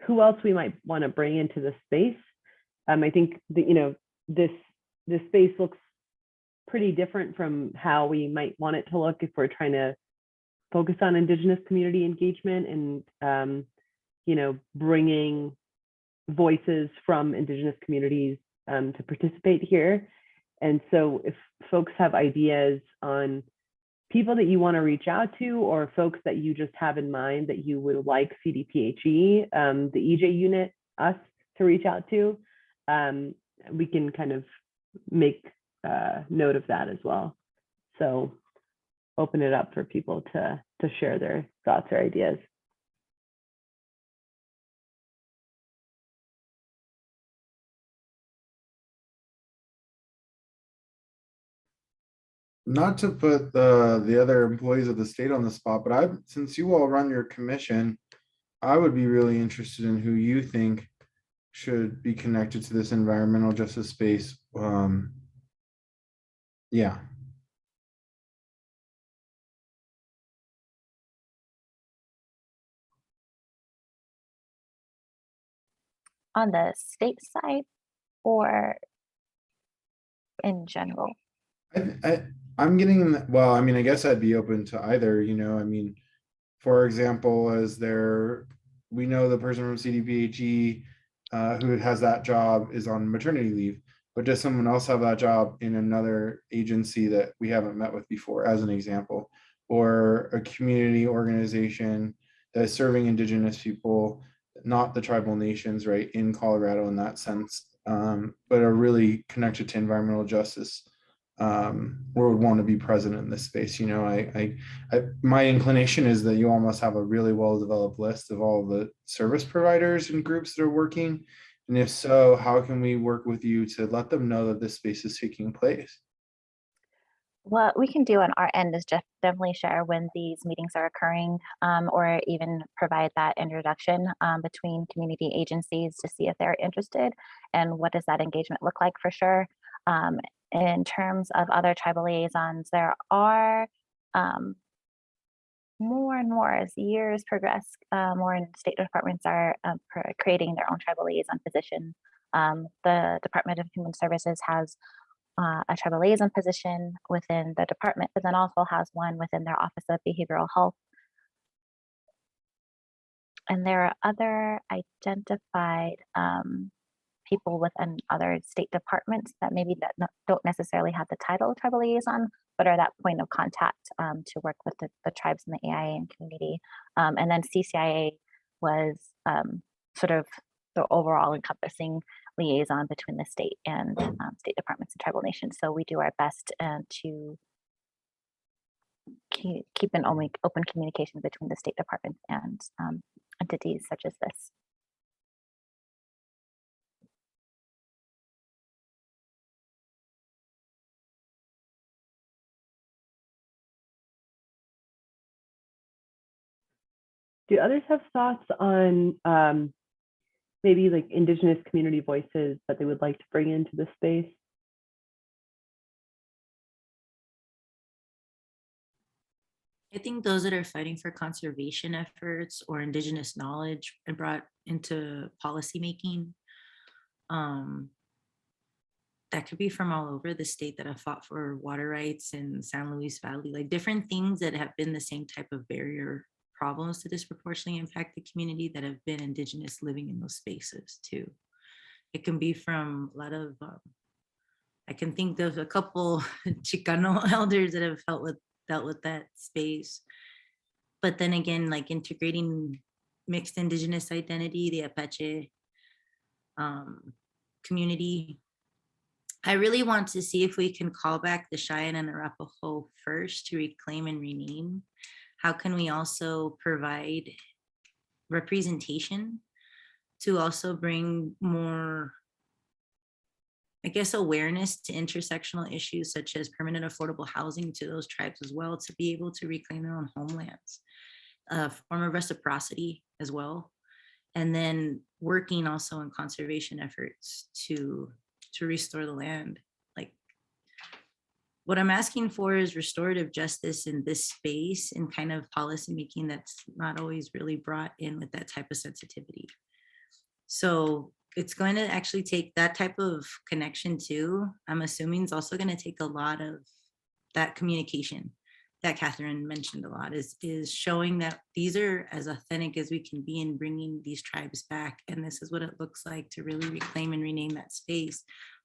[SPEAKER 1] who else we might want to bring into the space. I think that, you know, this space looks pretty different from how we might want it to look if we're trying to focus on Indigenous community engagement and, you know, bringing voices from Indigenous communities to participate here. And so if folks have ideas on people that you want to reach out to, or folks that you just have in mind that you would like CDPHE, the EJ unit, us to reach out to, we can kind of make note of that as well. So open it up for people to share their thoughts or ideas.
[SPEAKER 2] Not to put the other employees of the state on the spot, but since you all run your commission, I would be really interested in who you think should be connected to this environmental justice space. Yeah.
[SPEAKER 8] On the state side or in general?
[SPEAKER 2] I'm getting, well, I mean, I guess I'd be open to either, you know, I mean, for example, we know the person from CDPHE who has that job is on maternity leave, but does someone else have that job in another agency that we haven't met with before, as an example, or a community organization that is serving Indigenous people, not the tribal nations, right, in Colorado in that sense, but are really connected to environmental justice. or would want to be present in this space. You know, my inclination is that you almost have a really well-developed list of all the service providers and groups that are working. And if so, how can we work with you to let them know that this space is taking place?
[SPEAKER 8] What we can do on our end is just definitely share when these meetings are occurring, or even provide that introduction between community agencies to see if they're interested and what does that engagement look like for sure. In terms of other tribal liaisons, there are more and more as years progress, more and state departments are creating their own tribal liaison position. The Department of Human Services has a tribal liaison position within the department, but then also has one within their Office of Behavioral Health. And there are other identified people within other state departments that maybe don't necessarily have the title of tribal liaison, but are that point of contact to work with the tribes in the AIA and community. And then CCIA was sort of the overall encompassing liaison between the state and state departments and tribal nations. So we do our best to keep an open communication between the State Department and entities such as this.
[SPEAKER 1] Do others have thoughts on maybe like Indigenous community voices that they would like to bring into the space?
[SPEAKER 4] I think those that are fighting for conservation efforts or Indigenous knowledge and brought into policymaking, that could be from all over the state that have fought for water rights in San Luis Valley, like different things that have been the same type of barrier problems to disproportionately impact the community that have been Indigenous living in those spaces too. It can be from a lot of, I can think of a couple Chicano elders that have dealt with that space. But then again, like integrating mixed Indigenous identity, the Apache community. I really want to see if we can call back the Cheyenne and Arapaho first to reclaim and rename. How can we also provide representation to also bring more, I guess, awareness to intersectional issues such as permanent affordable housing to those tribes as well, to be able to reclaim their own homelands, a form of reciprocity as well. And then working also in conservation efforts to restore the land. Like what I'm asking for is restorative justice in this space and kind of policymaking that's not always really brought in with that type of sensitivity. So it's going to actually take that type of connection too. I'm assuming it's also going to take a lot of that communication that Catherine mentioned a lot, is showing that these are as authentic as we can be in bringing these tribes back. And this is what it looks like to really reclaim and rename that space.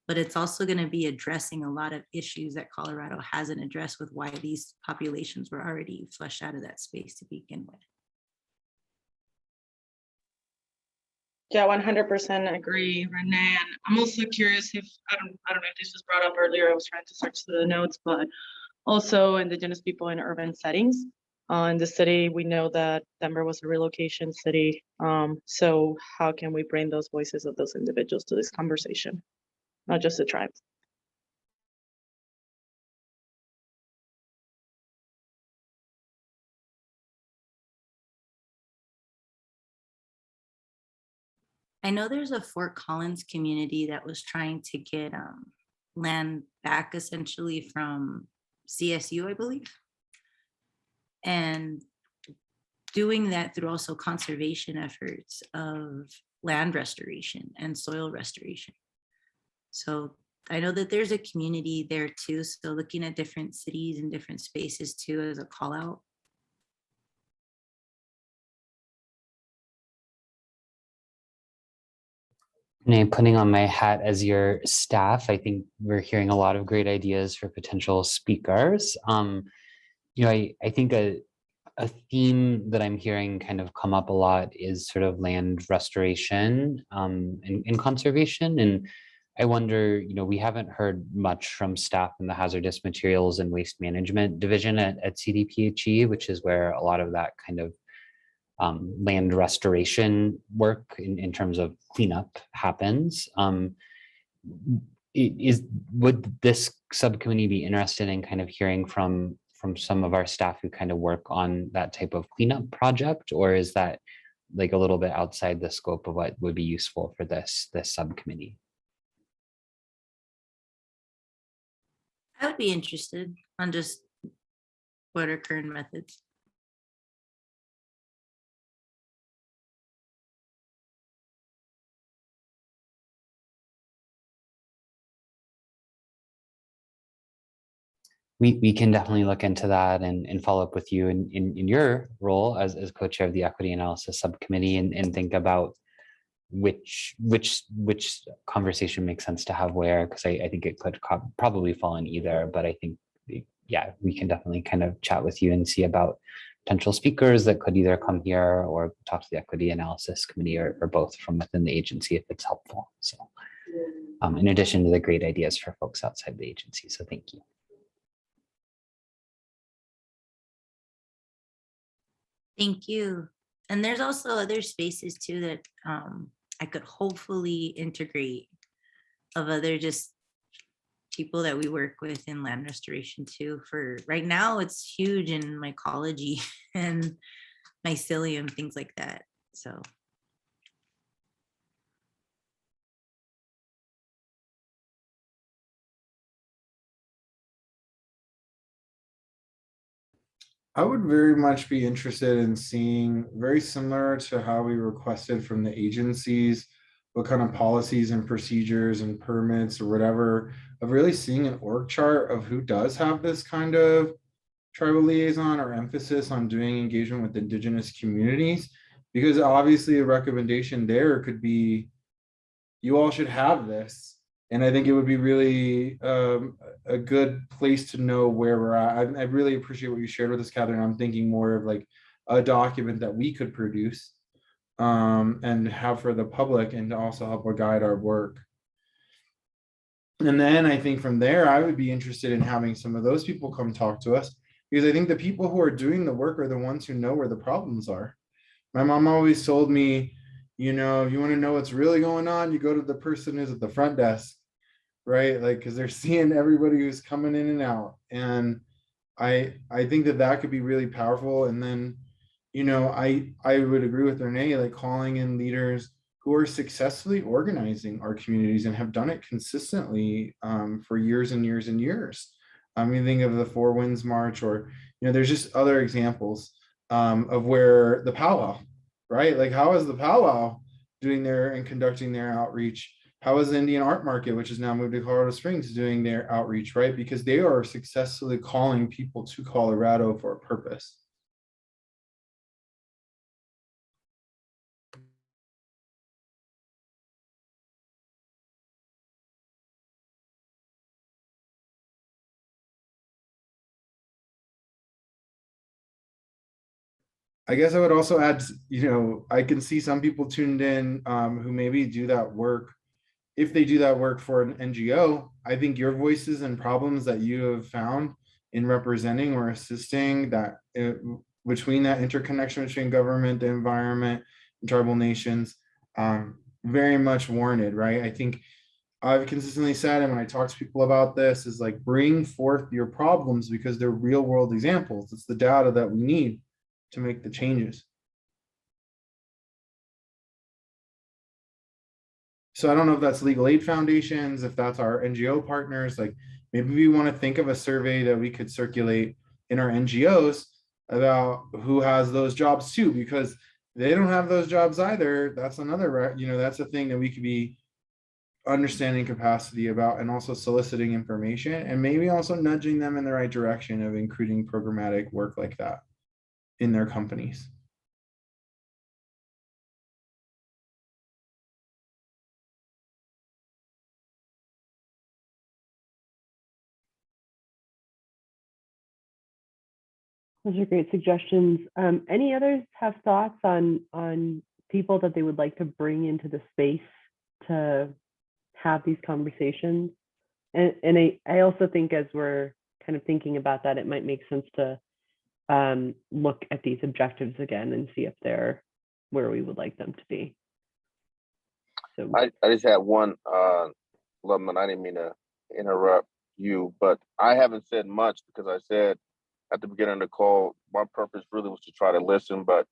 [SPEAKER 4] But it's also going to be addressing a lot of issues that Colorado hasn't addressed with why these populations were already flushed out of that space to begin with.
[SPEAKER 11] Yeah, 100% agree, Renee. And I'm also curious if, I don't know if this was brought up earlier, I was trying to search the notes, but also Indigenous people in urban settings. In the city, we know that Denver was a relocation city. So how can we bring those voices of those individuals to this conversation? Not just the tribes.
[SPEAKER 4] I know there's a Fort Collins community that was trying to get land back essentially from CSU, I believe. And doing that through also conservation efforts of land restoration and soil restoration. So I know that there's a community there too. So looking at different cities and different spaces too as a call out.
[SPEAKER 10] Putting on my hat as your staff, I think we're hearing a lot of great ideas for potential speakers. I think a theme that I'm hearing kind of come up a lot is sort of land restoration and conservation. And I wonder, we haven't heard much from staff in the hazardous materials and waste management division at CDPHE, which is where a lot of that kind of land restoration work in terms of cleanup happens. Would this subcommittee be interested in kind of hearing from some of our staff who kind of work on that type of cleanup project, or is that like a little bit outside the scope of what would be useful for this subcommittee?
[SPEAKER 4] I would be interested on just what are current methods.
[SPEAKER 10] We can definitely look into that and follow up with you in your role as co-chair of the equity analysis subcommittee and think about which conversation makes sense to have where, because I think it could probably fall in either, but I think, yeah, we can definitely kind of chat with you and see about potential speakers that could either come here or talk to the equity analysis committee or both from within the agency if it's helpful. So in addition to the great ideas for folks outside the agency. So thank you.
[SPEAKER 4] Thank you. And there's also other spaces too that I could hopefully integrate of other just people that we work with in land restoration too. For right now, it's huge in mycology and mycelium, things like that. So.
[SPEAKER 2] I would very much be interested in seeing, very similar to how we requested from the agencies, what kind of policies and procedures and permits or whatever, of really seeing an org chart of who does have this kind of tribal liaison or emphasis on doing engagement with indigenous communities. Because obviously a recommendation there could be, you all should have this. And I think it would be really a good place to know where we're at. I really appreciate what you shared with us, Catherine. I'm thinking more of like a document that we could produce and have for the public and to also help guide our work. And then I think from there, I would be interested in having some of those people come talk to us, because I think the people who are doing the work are the ones who know where the problems are. My mom always told me, if you want to know what's really going on, you go to the person who's at the front desk. Right, like, because they're seeing everybody who's coming in and out, and I think that could be really powerful. And then I would agree with Renee, like calling in leaders who are successfully organizing our communities and have done it consistently for years and years and years. I mean, think of the Four Winds March, or there's just other examples of where the powwow, right? Like, how is the powwow doing their and conducting their outreach? How is the Indian Art Market, which is now moved to Colorado Springs, doing their outreach, right? Because they are successfully calling people to Colorado for a purpose. I guess I would also add, I can see some people tuned in who maybe do that work. If they do that work for an NGO, I think your voices and problems that you have found in representing or assisting that between that interconnection between government, the environment, and tribal nations, very much warranted, right? I think I've consistently said, and when I talk to people about this, is like, bring forth your problems because they're real world examples. It's the data that we need to make the changes. So I don't know if that's legal aid foundations, if that's our NGO partners, like maybe we want to think of a survey that we could circulate in our NGOs about who has those jobs too, because they don't have those jobs either. That's another, that's a thing that we could be understanding capacity about, and also soliciting information and maybe also nudging them in the right direction of including programmatic work like that in their companies.
[SPEAKER 1] Those are great suggestions. Any others have thoughts on people that they would like to bring into the space to have these conversations. And I also think as we're kind of thinking about that, it might make sense to look at these objectives again and see if they're where we would like them to be. So
[SPEAKER 3] I just had one, Lubman, I didn't mean to interrupt you, but I haven't said much because I said at the beginning of the call, my purpose really was to try to listen, but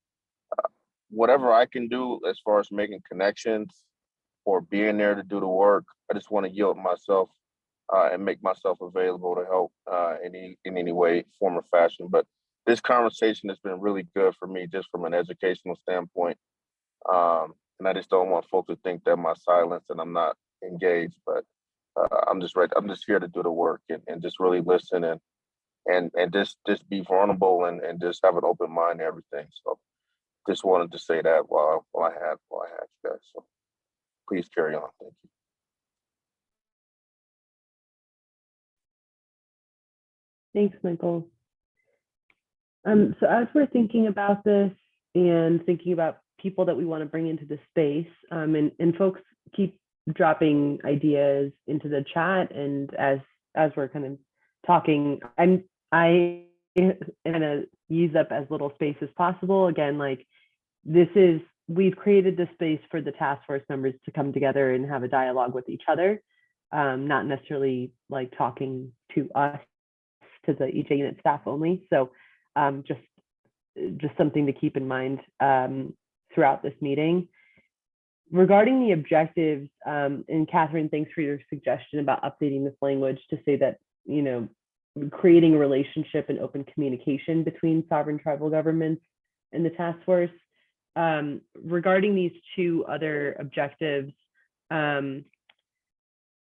[SPEAKER 3] whatever I can do as far as making connections or being there to do the work, I just want to yield myself and make myself available to help in any way, form, or fashion. But this conversation has been really good for me, just from an educational standpoint. And I just don't want folks to think that my silence and I'm not engaged, but I'm just right. I'm just here to do the work and just really listen and just be vulnerable and just have an open mind to everything. So just wanted to say that while I had you guys. So please carry on. Thank you.
[SPEAKER 1] thanks, Michael. So as we're thinking about this and thinking about people that we want to bring into the space, and folks keep dropping ideas into the chat, and as we're kind of talking, I am gonna use up as little space as possible. Again, like we've created this space for the task force members to come together and have a dialogue with each other, not necessarily like talking to us, to the EJ unit staff only. So just something to keep in mind throughout this meeting. Regarding the objectives, and Catherine, thanks for your suggestion about updating this language to say that, you know, creating a relationship and open communication between sovereign tribal governments and the task force. Regarding these two other objectives,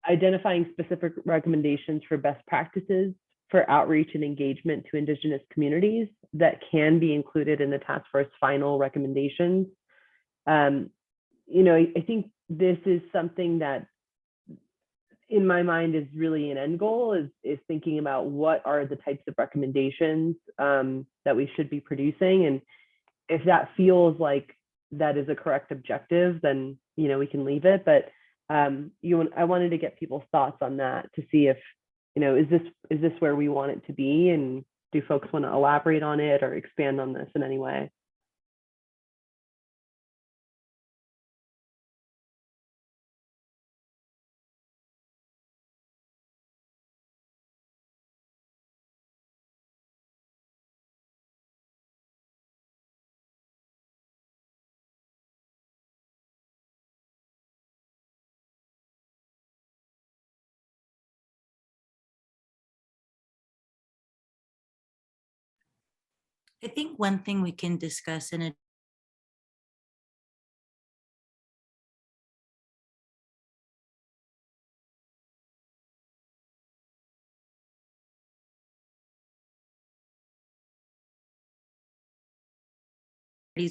[SPEAKER 1] identifying specific recommendations for best practices for outreach and engagement to Indigenous communities that can be included in the task force final recommendations. You know, I think this is something that in my mind is really an end goal, is thinking about what are the types of recommendations that we should be producing. And if that feels like that is a correct objective, then, you know, we can leave it. But I wanted to get people's thoughts on that to see if, you know, is this where we want it to be? And do folks want to elaborate on it or expand on this in any way?
[SPEAKER 4] I think one thing we can discuss in a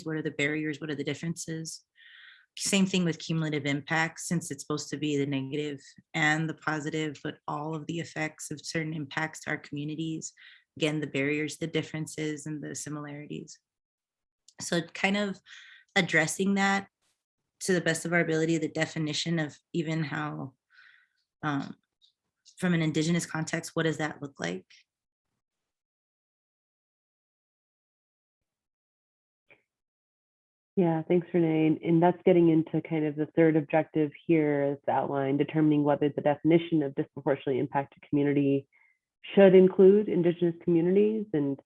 [SPEAKER 4] what are the barriers, what are the differences? Same thing with cumulative impacts, since it's supposed to be the negative and the positive, but all of the effects of certain impacts to our communities. Again, the barriers, the differences, and the similarities. So kind of addressing that to the best of our ability, the definition of even how, from an Indigenous context, what does that look like?
[SPEAKER 1] Yeah, thanks, Renee. And that's getting into kind of the third objective here as outlined, determining whether the definition of disproportionately impacted community should include Indigenous communities, and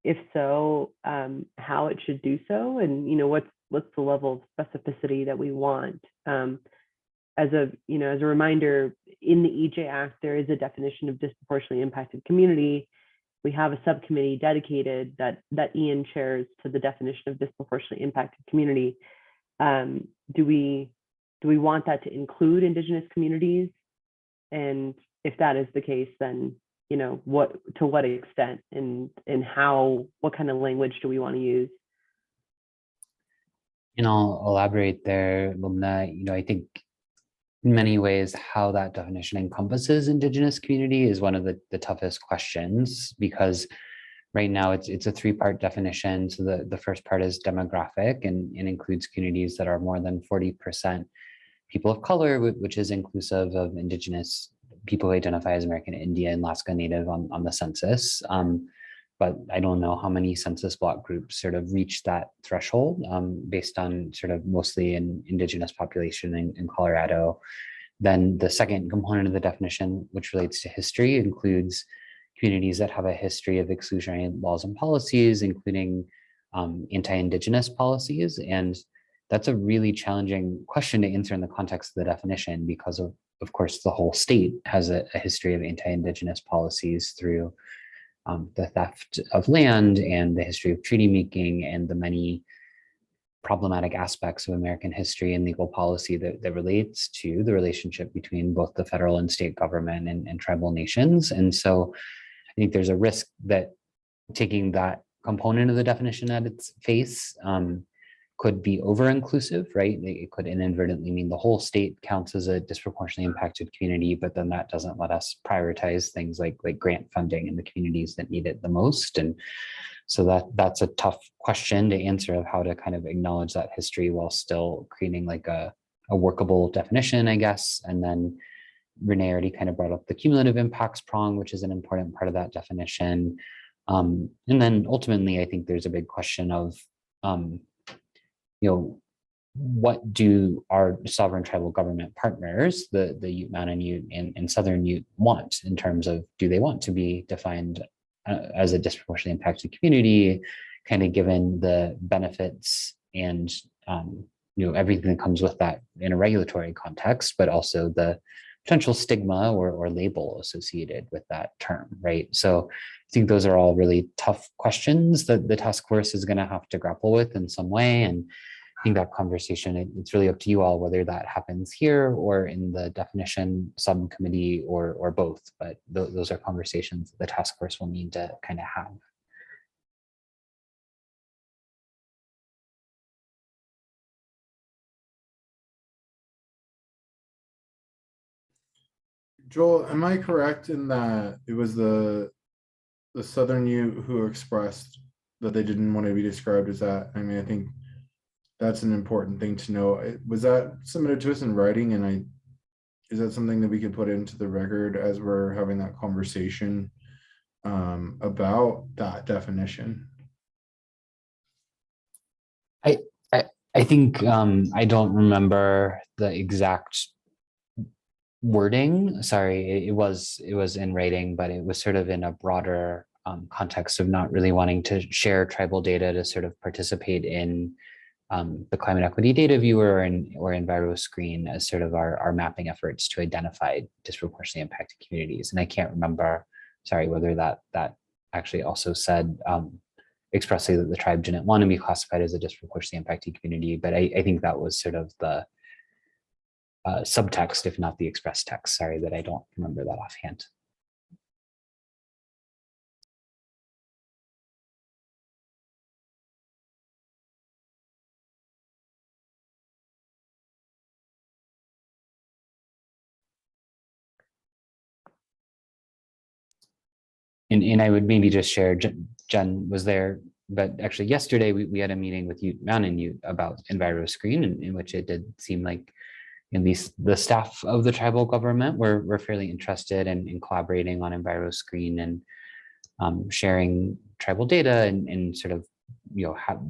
[SPEAKER 1] if so, how it should do so, and, you know, what's the level of specificity that we want. As a reminder, in the EJ Act, there is a definition of disproportionately impacted community. We have a subcommittee dedicated that Ian chairs to the definition of disproportionately impacted community. Do we want that to include Indigenous communities? And if that is the case, then, you know, to what extent and what kind of language do we want to use?
[SPEAKER 10] And I'll elaborate there, Lumna. You know, I think in many ways, how that definition encompasses Indigenous community is one of the toughest questions, because right now it's a three-part definition. So the first part is demographic and includes communities that are more than 40% people of color, which is inclusive of Indigenous people who identify as American Indian, Alaska Native on the census. But I don't know how many census block groups sort of reach that threshold based on sort of mostly an Indigenous population in Colorado. Then the second component of the definition, which relates to history, includes communities that have a history of exclusionary laws and policies, including anti-Indigenous policies. And that's a really challenging question to answer in the context of the definition, because of course, the whole state has a history of anti-Indigenous policies through the theft of land and the history of treaty making and the many problematic aspects of American history and legal policy that relates to the relationship between both the federal and state government and tribal nations. And so I think there's a risk that taking that component of the definition at its face could be over-inclusive, right? It could inadvertently mean the whole state counts as a disproportionately impacted community, but then that doesn't let us prioritize things like grant funding in the communities that need it the most. And so that's a tough question to answer, of how to kind of acknowledge that history while still creating like a workable definition, I guess. And then Renee already kind of brought up the cumulative impacts prong, which is an important part of that definition. And then ultimately, I think there's a big question of, what do our sovereign tribal government partners, the Ute, Mountain Ute, and Southern Ute, want in terms of, do they want to be defined as a disproportionately impacted community, kind of given the benefits and everything that comes with that in a regulatory context, but also the potential stigma or label associated with that term, right? So I think those are all really tough questions that the task force is going to have to grapple with in some way. And I think that conversation, it's really up to you all whether that happens here or in the definition subcommittee or both. But those are conversations the task force will need to kind of have.
[SPEAKER 2] Joel, am I correct in that it was the Southern Ute who expressed that they didn't want to be described as that? I mean, I think that's an important thing to know. Was that submitted to us in writing, and is that something that we could put into the record as we're having that conversation about that definition?
[SPEAKER 10] I think I don't remember the exact wording. Sorry, it was in writing, but it was sort of in a broader context of not really wanting to share tribal data to sort of participate in the climate equity data viewer or EnviroScreen as sort of our mapping efforts to identify disproportionately impacted communities. And I can't remember, sorry, whether that actually also said expressly that the tribe didn't want to be classified as a disproportionately impacted community, but I think that was sort of the subtext, if not the express text. Sorry that I don't remember that offhand. And I would maybe just share, Jen was there, but actually yesterday we had a meeting with Ute, Mountain Ute about EnviroScreen, in which it did seem like at least the staff of the tribal government were fairly interested in collaborating on EnviroScreen and sharing tribal data and sort of, how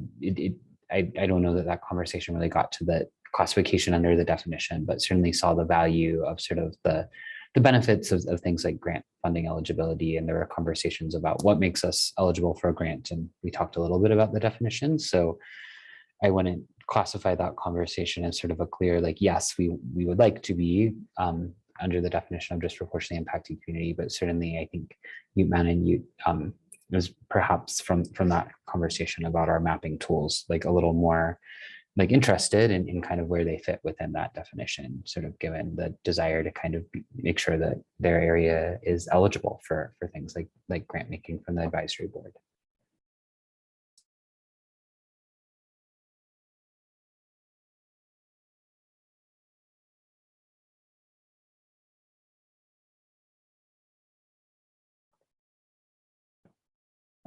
[SPEAKER 10] I don't know that conversation really got to the classification under the definition, but certainly saw the value of sort of the benefits of things like grant funding eligibility. And there were conversations about what makes us eligible for a grant. And we talked a little bit about the definition. So I wouldn't classify that conversation as sort of a clear, like, yes, we would like to be under the definition of disproportionately impacted community, but certainly I think Ute Mountain Ute was perhaps from that conversation about our mapping tools, like a little more like interested in kind of where they fit within that definition, sort of given the desire to kind of make sure that their area is eligible for things like grant making from the advisory board.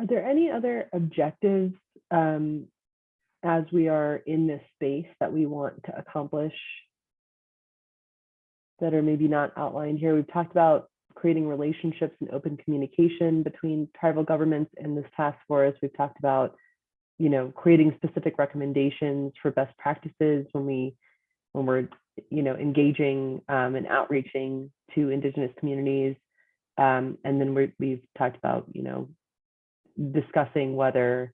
[SPEAKER 1] Are there any other objectives as we are in this space that we want to accomplish that are maybe not outlined here. We've talked about creating relationships and open communication between tribal governments and this task force. We've talked about, you know, creating specific recommendations for best practices when we're, you know, engaging and outreaching to Indigenous communities. And then we've talked about, you know, discussing whether,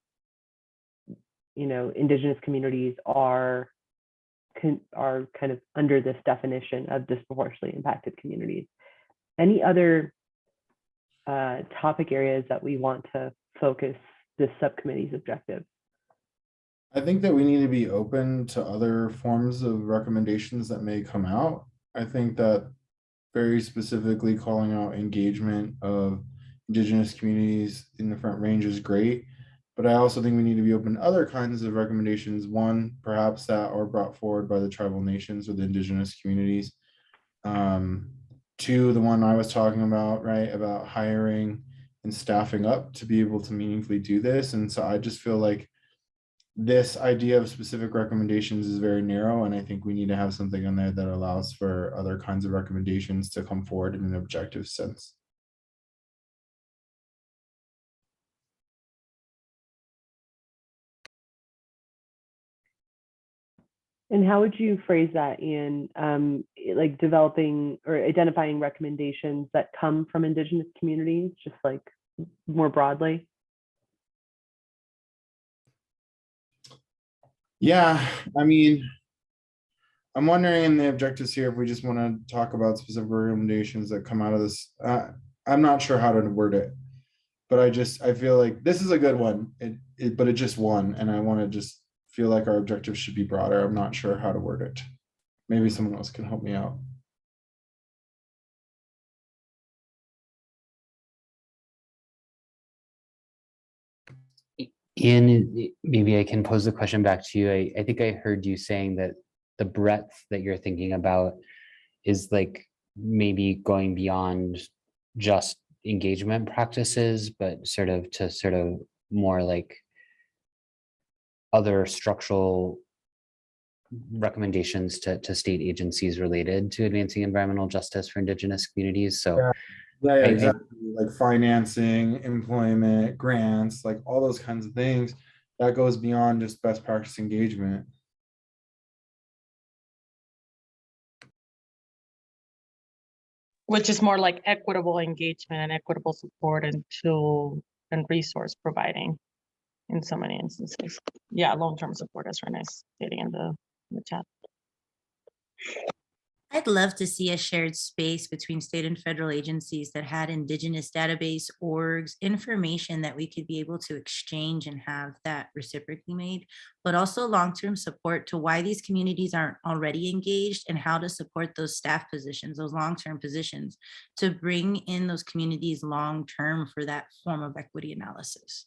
[SPEAKER 1] you know, Indigenous communities are kind of under this definition of disproportionately impacted communities. Any other topic areas that we want to focus this subcommittee's objective?
[SPEAKER 2] I think that we need to be open to other forms of recommendations that may come out. I think that very specifically calling out engagement of Indigenous communities in the Front Range is great, but I also think we need to be open to other kinds of recommendations. One, perhaps that are brought forward by the tribal nations or the Indigenous communities. Two, the one I was talking about, right, about hiring and staffing up to be able to meaningfully do this. And so I just feel like this idea of specific recommendations is very narrow, and I think we need to have something in there that allows for other kinds of recommendations to come forward in an objective sense.
[SPEAKER 1] And how would you phrase that, Ian? Like developing or identifying recommendations that come from Indigenous communities, just like more broadly?
[SPEAKER 2] Yeah, I mean, I'm wondering in the objectives here if we just want to talk about specific recommendations that come out of this. I'm not sure how to word it, but I feel like this is a good one. But it just won, and I want to just feel like our objectives should be broader. I'm not sure how to word it. Maybe someone else can help me out.
[SPEAKER 10] Ian, maybe I can pose the question back to you. I think I heard you saying that the breadth that you're thinking about is like maybe going beyond just engagement practices, but sort of more like other structural recommendations to state agencies related to advancing environmental justice for Indigenous communities. So
[SPEAKER 2] yeah, exactly. Like financing, employment, grants, like all those kinds of things that goes beyond just best practice engagement.
[SPEAKER 11] Which is more like equitable engagement and equitable support and tool and resource providing in so many instances. Yeah, long-term support, as Renee's stating in the chat.
[SPEAKER 4] I'd love to see a shared space between state and federal agencies that had Indigenous database orgs, information that we could be able to exchange and have that reciprocally made, but also long-term support to why these communities aren't already engaged and how to support those staff positions, those long-term positions, to bring in those communities long-term for that form of equity analysis.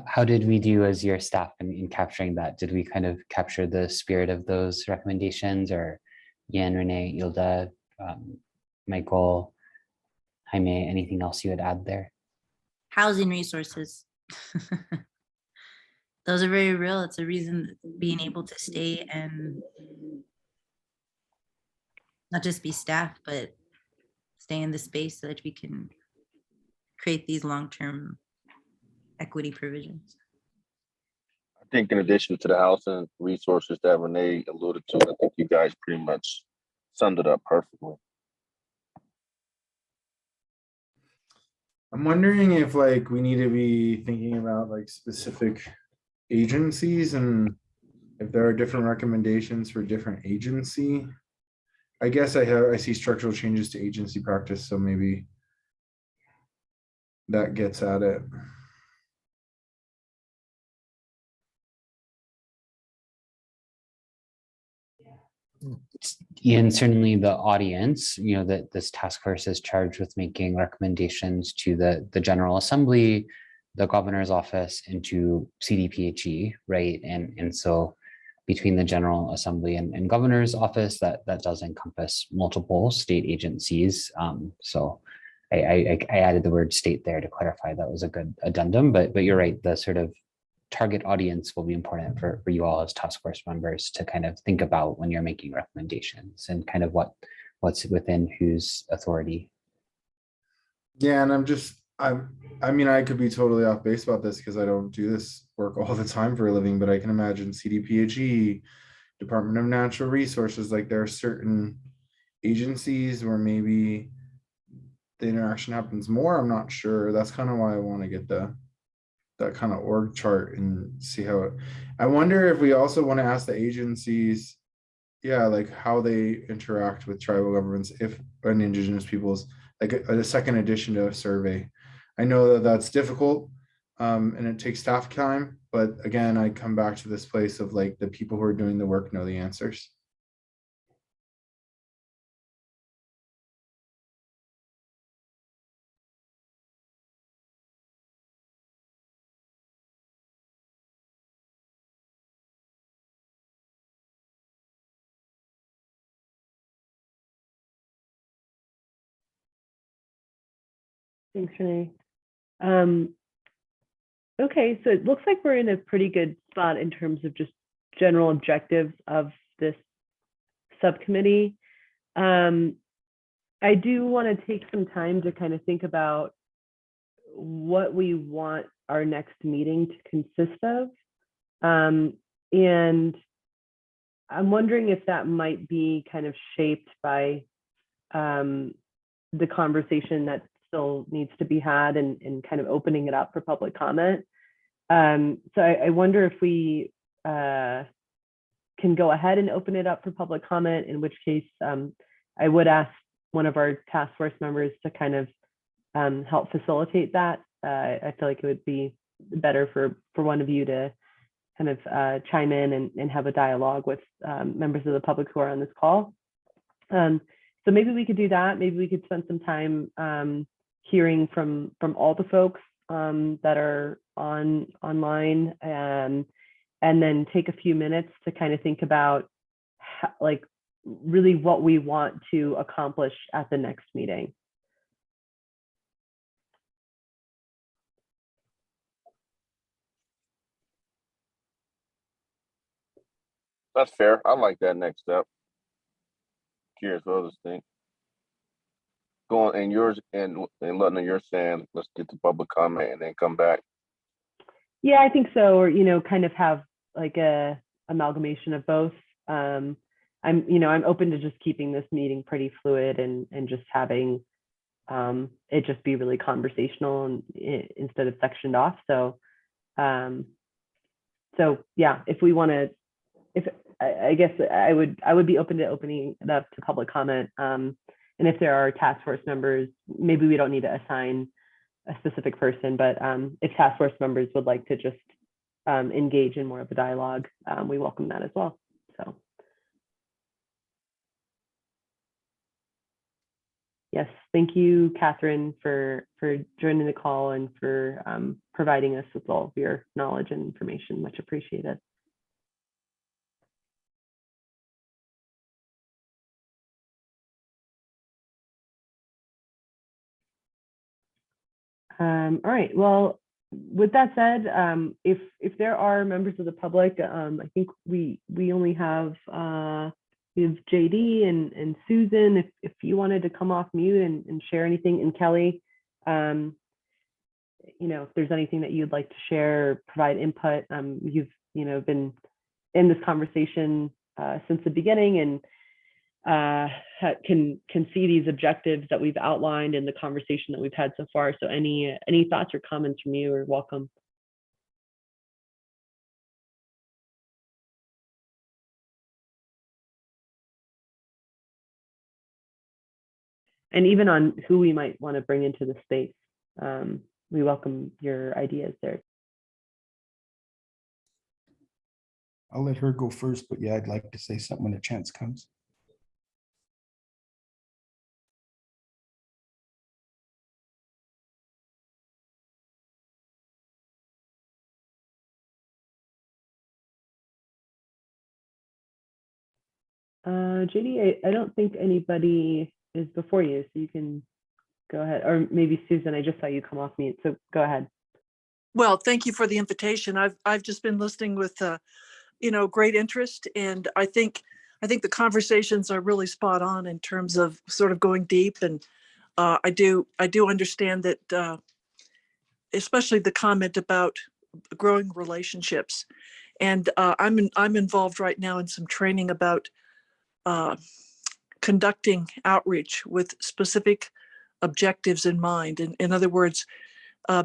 [SPEAKER 10] how did we do as your staff in capturing that? Did we kind of capture the spirit of those recommendations, or Yan, Renee, Ilda, Michael, Jaime, anything else you would add there?
[SPEAKER 4] Housing resources. Those are very real. It's a reason being able to stay and not just be staff, but stay in the space so that we can create these long-term equity provisions.
[SPEAKER 3] I think in addition to the housing resources that Renee alluded to, I think you guys pretty much summed it up perfectly.
[SPEAKER 2] I'm wondering if like we need to be thinking about like specific agencies and if there are different recommendations for different agency. I guess I see structural changes to agency practice, so maybe that gets at it.
[SPEAKER 10] Ian, certainly the audience, that this task force is charged with making recommendations to the General Assembly, the governor's office, and to CDPHE, right? And so between the General Assembly and governor's office, that does encompass multiple state agencies. So I added the word state there to clarify that was a good addendum, but you're right, the sort of target audience will be important for you all as task force members to kind of think about when you're making recommendations and kind of what's within whose authority.
[SPEAKER 2] Yeah, and I mean, I could be totally off base about this because I don't do this work all the time for a living, but I can imagine CDPHE, Department of Natural Resources, like there are certain agencies where maybe the interaction happens more. I'm not sure. That's kind of why I want to get that kind of org chart and see how it, I wonder if we also want to ask the agencies, yeah, like how they interact with tribal governments if and Indigenous peoples, like a second addition to a survey. I know that that's difficult and it takes staff time, but again, I come back to this place of like the people who are doing the work know the answers.
[SPEAKER 1] Thanks, Renee. Okay, so it looks like we're in a pretty good spot in terms of just general objectives of this subcommittee. I do want to take some time to kind of think about what we want our next meeting to consist of. And I'm wondering if that might be kind of shaped by the conversation that still needs to be had and kind of opening it up for public comment. So I wonder if we can go ahead and open it up for public comment, in which case I would ask one of our task force members to kind of help facilitate that. I feel like it would be better for one of you to kind of chime in and have a dialogue with members of the public who are on this call. So maybe we could do that. Maybe we could spend some time hearing from all the folks that are online, and then take a few minutes to kind of think about like really what we want to accomplish at the next meeting.
[SPEAKER 3] That's fair. I like that next step. Curious what others think. Going and yours and letting you're saying, let's get to public comment and then come back.
[SPEAKER 1] Yeah, I think so. Or, kind of have like a amalgamation of both. I'm open to just keeping this meeting pretty fluid and just having it just be really conversational and instead of sectioned off. So yeah, if we want to, I guess I would be open to opening it up to public comment. And if there are task force members, maybe we don't need to assign a specific person, but if task force members would like to just engage in more of a dialogue, we welcome that as well. So yes, thank you, Catherine, for joining the call and for providing us with all of your knowledge and information. Much appreciated. All right, well, with that said, if there are members of the public, I think we only have we have JD and Susan. If you wanted to come off mute and share anything, and Kelly, if there's anything that you'd like to share, or provide input, you've been in this conversation since the beginning and can see these objectives that we've outlined in the conversation that we've had so far. So any thoughts or comments from you are welcome. And even on who we might want to bring into the space. We welcome your ideas there.
[SPEAKER 5] I'll let her go first, but yeah, I'd like to say something when a chance comes.
[SPEAKER 1] JD, I don't think anybody is before you, so you can go ahead. Or maybe Susan, I just saw you come off mute, so go ahead.
[SPEAKER 12] Well, thank you for the invitation. I've just been listening with great interest, and I think the conversations are really spot on in terms of sort of going deep. And I do understand that, especially the comment about growing relationships. And I'm involved right now in some training about conducting outreach with specific objectives in mind. And in other words,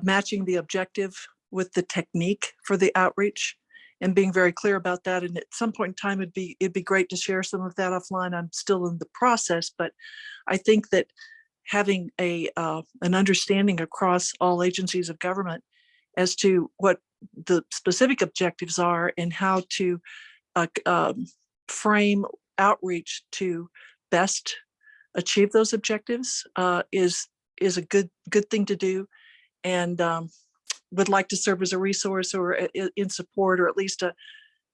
[SPEAKER 12] matching the objective with the technique for the outreach and being very clear about that. And at some point in time, it'd be great to share some of that offline. I'm still in the process, but I think that having an understanding across all agencies of government as to what the specific objectives are and how to frame outreach to best achieve those objectives is a good thing to do, and would like to serve as a resource or in support, or at least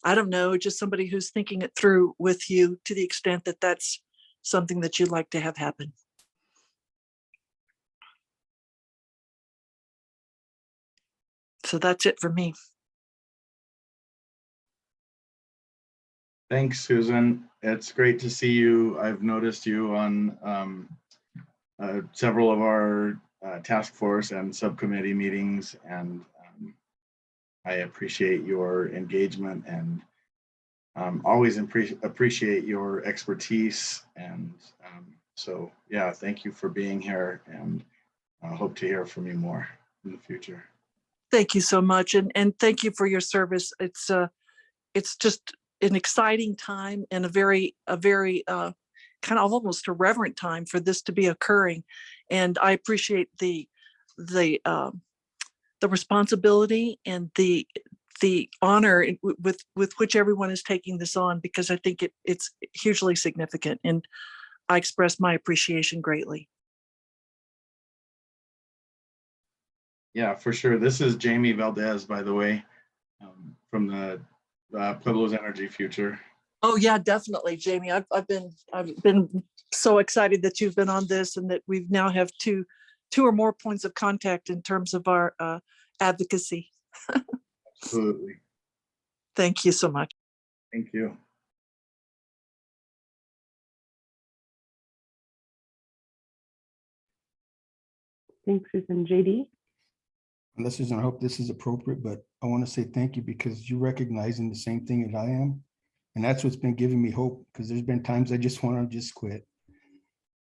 [SPEAKER 12] I don't know, just somebody who's thinking it through with you to the extent that that's something that you'd like to have happen. So that's it for me.
[SPEAKER 7] Thanks, Susan. It's great to see you. I've noticed you on several of our task force and subcommittee meetings, and I appreciate your engagement and always appreciate your expertise. And so, yeah, thank you for being here, and I hope to hear from you more in the future.
[SPEAKER 12] Thank you so much, and thank you for your service. It's just an exciting time and a very kind of almost a reverent time for this to be occurring, and I appreciate the responsibility and the honor with which everyone is taking this on, because I think it's hugely significant, and I express my appreciation greatly.
[SPEAKER 7] Yeah, for sure. This is Jamie Valdez, by the way, from the Pueblo's Energy Future.
[SPEAKER 12] Oh yeah, definitely, Jamie. I've been so excited that you've been on this, and that we now have two or more points of contact in terms of our advocacy.
[SPEAKER 7] Absolutely.
[SPEAKER 12] Thank you so much.
[SPEAKER 7] Thank you.
[SPEAKER 1] Thanks, Susan. JD?
[SPEAKER 5] Unless Susan, I hope this is appropriate, but I want to say thank you because you're recognizing the same thing that I am. And that's what's been giving me hope, because there's been times I just want to just quit.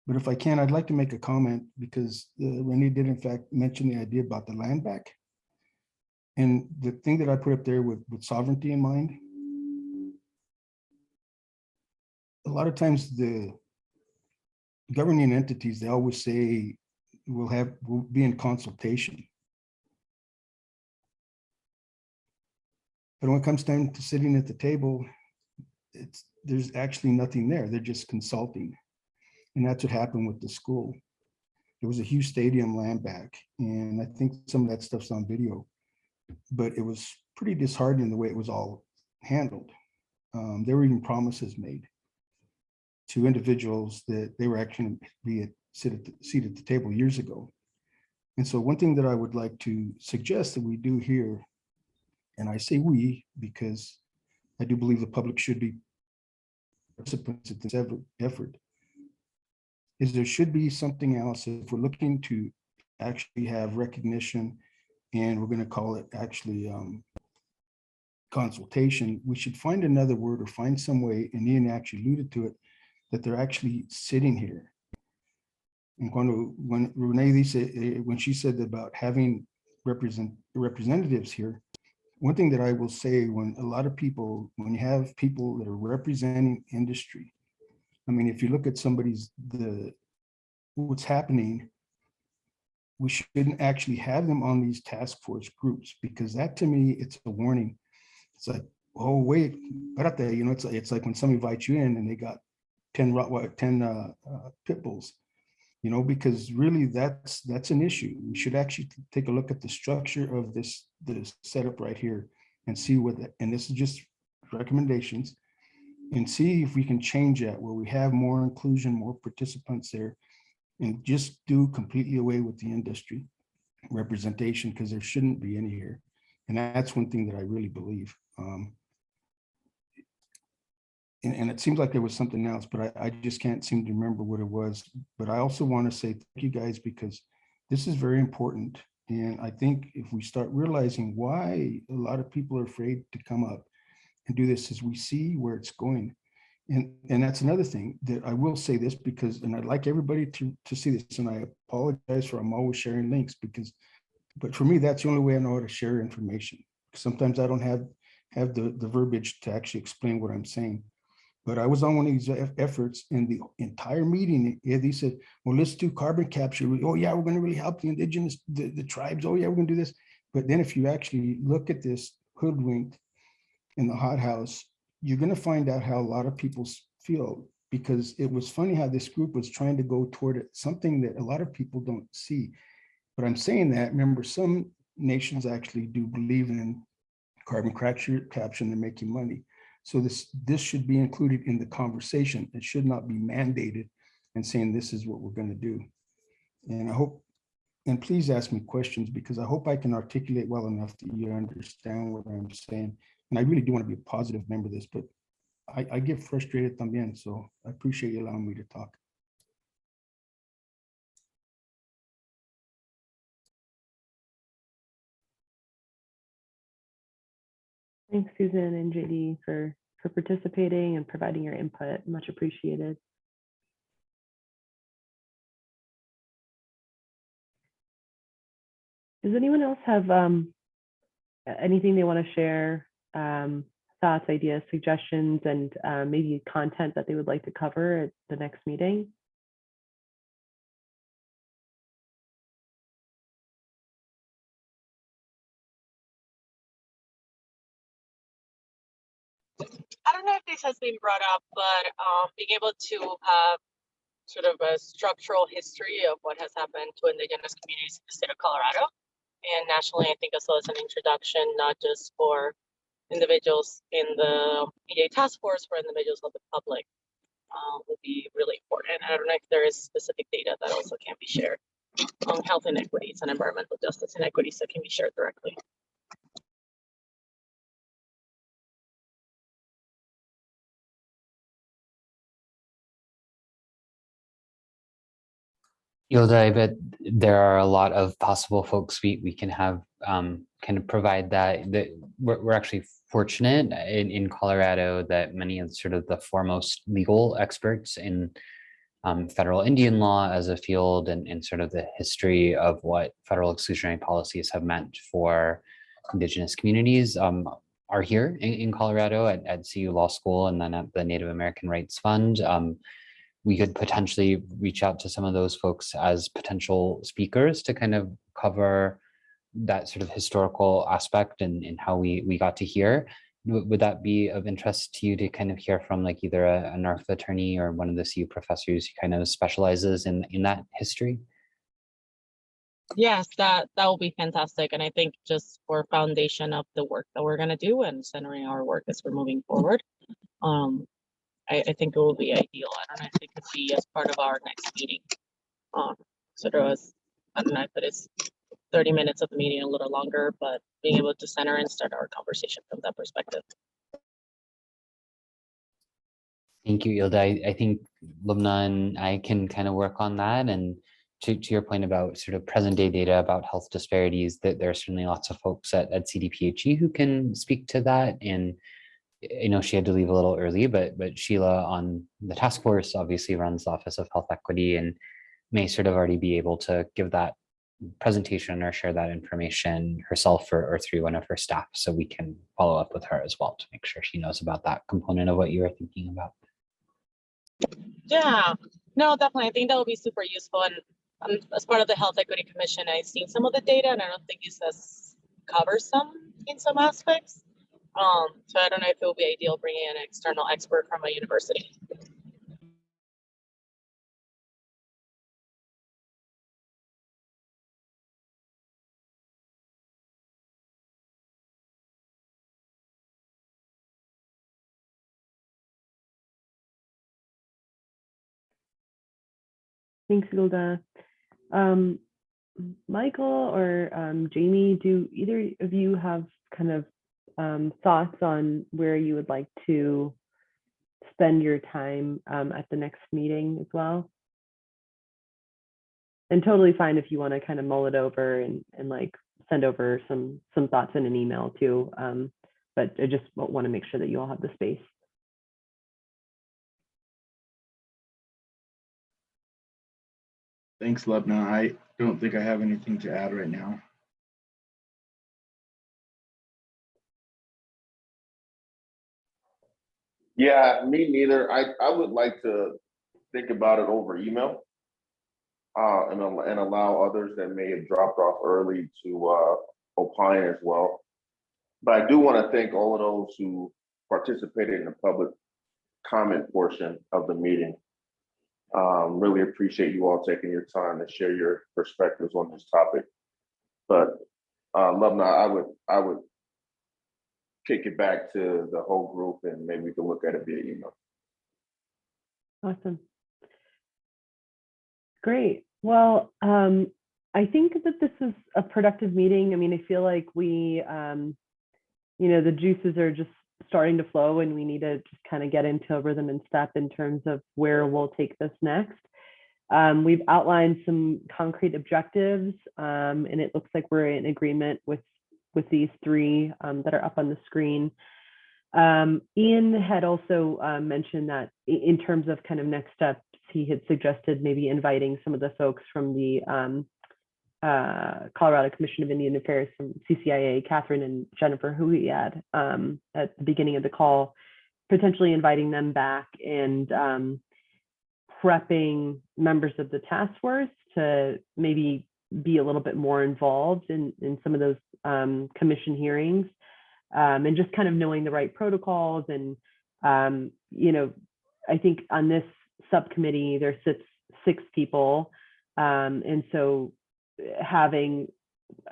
[SPEAKER 5] But if I can, I'd like to make a comment, because Renee did in fact mention the idea about the land back. And the thing that I put up there with sovereignty in mind, a lot of times the governing entities, they always say we'll be in consultation. But when it comes time to sitting at the table, there's actually nothing there. They're just consulting. And that's what happened with the school. There was a huge stadium land back, and I think some of that stuff's on video, but it was pretty disheartening the way it was all handled. There were even promises made to individuals that they were actually be seated at the table years ago. And so one thing that I would like to suggest that we do here, and I say we because I do believe the public should be participants in this effort, is there should be something else. If we're looking to actually have recognition, and we're going to call it actually consultation, we should find another word or find some way, and Ian actually alluded to it, that they're actually sitting here. And when Renee said, when she said about having representatives here, one thing that I will say, when a lot of people, when you have people that are representing industry, I mean, if you look at what's happening, we shouldn't actually have them on these task force groups, because that to me, it's a warning. It's like, oh wait, it's like when somebody invites you in and they got 10 pit bulls, because really that's an issue. We should actually take a look at the structure of this setup right here and see and this is just recommendations, and see if we can change that where we have more inclusion, more participants there, and just do completely away with the industry representation, because there shouldn't be any here. And that's one thing that I really believe. And it seems like there was something else, but I just can't seem to remember what it was. But I also want to say thank you guys, because this is very important. And I think if we start realizing why a lot of people are afraid to come up and do this, is we see where it's going. And that's another thing that I will say this, because, and I'd like everybody to see this, and I apologize for I'm always sharing links, but for me, that's the only way I know how to share information. Sometimes I don't have the verbiage to actually explain what I'm saying. But I was on one of these efforts, and the entire meeting, they said, well, let's do carbon capture. Oh yeah, we're going to really help the indigenous, the tribes. Oh yeah, we're going to do this. But then if you actually look at this hoodwinked in the hothouse, you're going to find out how a lot of people feel, because it was funny how this group was trying to go toward it, something that a lot of people don't see. But I'm saying that, remember, some nations actually do believe in carbon capture and they're making money. So this should be included in the conversation. It should not be mandated and saying this is what we're going to do. And I hope, and please ask me questions, because I hope I can articulate well enough that you understand what I'm saying. And I really do want to be a positive member of this, but I get frustrated también. So I appreciate you allowing me to talk.
[SPEAKER 1] Thanks, Susan and JD, for participating and providing your input. Much appreciated. Does anyone else have anything they want to share, thoughts, ideas, suggestions, and maybe content that they would like to cover at the next meeting?
[SPEAKER 11] I don't know if this has been brought up, but being able to have sort of a structural history of what has happened to indigenous communities in the state of Colorado, and nationally, I think, as well as an introduction, not just for individuals in the EJ task force, for individuals of the public, would be really important. I don't know if there is specific data that also can be shared on health inequities and environmental justice inequities that can be shared directly.
[SPEAKER 10] Yilda, I bet there are a lot of possible folks we can have kind of provide that. We're actually fortunate in Colorado that many of sort of the foremost legal experts in federal Indian law as a field and sort of the history of what federal exclusionary policies have meant for indigenous communities are here in Colorado at CU Law School and then at the Native American Rights Fund. We could potentially reach out to some of those folks as potential speakers to kind of cover that sort of historical aspect and how we got to here. Would that be of interest to you to kind of hear from like either a NARF attorney or one of the CU professors who kind of specializes in that history?
[SPEAKER 11] Yes, that will be fantastic. And I think just for foundation of the work that we're going to do and centering our work as we're moving forward, I think it will be ideal. I don't know if it could be as part of our next meeting. Sort of as, I don't know if it is 30 minutes of the meeting, a little longer, but being able to center and start our conversation from that perspective.
[SPEAKER 10] Thank you, Yilda. I think Lubna and I can kind of work on that. And to your point about sort of present day data about health disparities, that there are certainly lots of folks at CDPHE who can speak to that. And I know she had to leave a little early, but Sheila on the task force obviously runs the Office of Health Equity and may sort of already be able to give that presentation or share that information herself or through one of her staff. So we can follow up with her as well to make sure she knows about that component of what you were thinking about.
[SPEAKER 11] Yeah, no, definitely. I think that will be super useful. And as part of the Health Equity Commission, I've seen some of the data and I don't think it says covers some in some aspects. So I don't know if it will be ideal bringing in an external expert from a university.
[SPEAKER 1] Thanks, Gilda. Michael or Jamie, do either of you have kind of thoughts on where you would like to spend your time at the next meeting as well? And totally fine if you want to kind of mull it over and like send over some thoughts in an email too. But I just want to make sure that you all have the space.
[SPEAKER 7] Thanks, Lubna. I don't think I have anything to add right now.
[SPEAKER 3] Yeah, me neither. I would like to think about it over email and allow others that may have dropped off early to opine as well. But I do want to thank all of those who participated in the public comment portion of the meeting. Really appreciate you all taking your time to share your perspectives on this topic. But Lubna, I would kick it back to the whole group and maybe we can look at it via email.
[SPEAKER 1] Awesome. Great. Well, I think that this is a productive meeting. I mean, I feel like we, the juices are just starting to flow and we need to just kind of get into a rhythm and step in terms of where we'll take this next. We've outlined some concrete objectives and it looks like we're in agreement with these three that are up on the screen. Ian had also mentioned that in terms of kind of next steps, he had suggested maybe inviting some of the folks from the Colorado Commission of Indian Affairs from CCIA, Catherine and Jennifer, who he had at the beginning of the call, potentially inviting them back and prepping members of the task force to maybe be a little bit more involved in some of those commission hearings and just kind of knowing the right protocols. And, I think on this subcommittee, there sits 6 people. And so having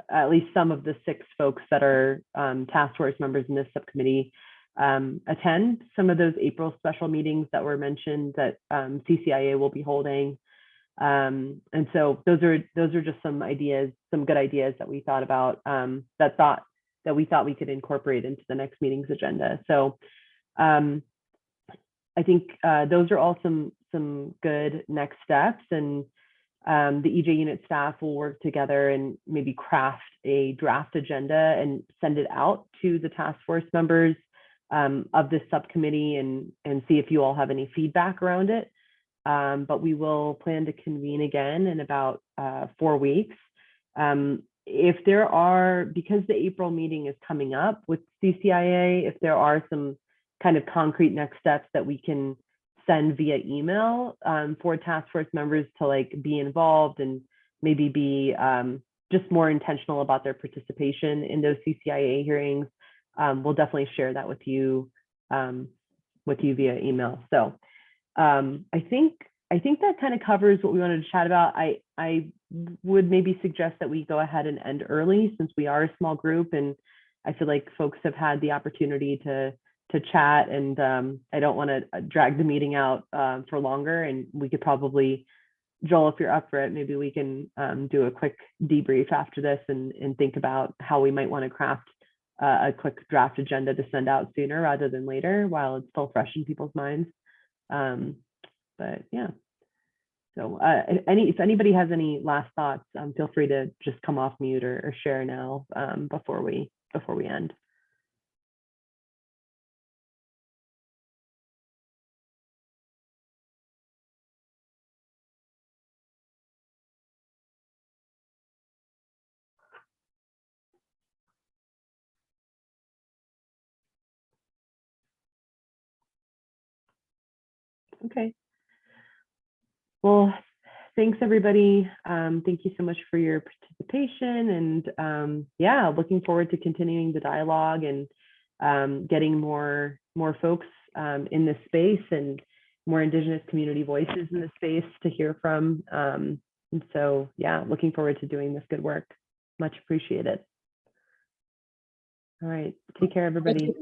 [SPEAKER 1] at least some of the 6 folks that are task force members in this subcommittee attend some of those April special meetings that were mentioned that CCIA will be holding. And so those are just some ideas, some good ideas that we thought about that we thought we could incorporate into the next meeting's agenda. So I think those are all some good next steps, and the EJ unit staff will work together and maybe craft a draft agenda and send it out to the task force members of this subcommittee and see if you all have any feedback around it. But we will plan to convene again in about 4 weeks. If there are, because the April meeting is coming up with CCIA, if there are some kind of concrete next steps that we can send via email for task force members to like be involved and maybe be just more intentional about their participation in those CCIA hearings, we'll definitely share that with you via email. So I think that kind of covers what we wanted to chat about. I would maybe suggest that we go ahead and end early since we are a small group, and I feel like folks have had the opportunity to chat, and I don't want to drag the meeting out for longer. And we could probably, Joel, if you're up for it, maybe we can do a quick debrief after this and think about how we might want to craft a quick draft agenda to send out sooner rather than later while it's still fresh in people's minds. But yeah, so if anybody has any last thoughts, feel free to just come off mute or share now before we end. Okay. Well, thanks everybody. Thank you so much for your participation, and yeah, looking forward to continuing the dialogue and getting more folks in this space and more Indigenous community voices in the space to hear from. And so yeah, looking forward to doing this good work. Much appreciated. All right, take care everybody.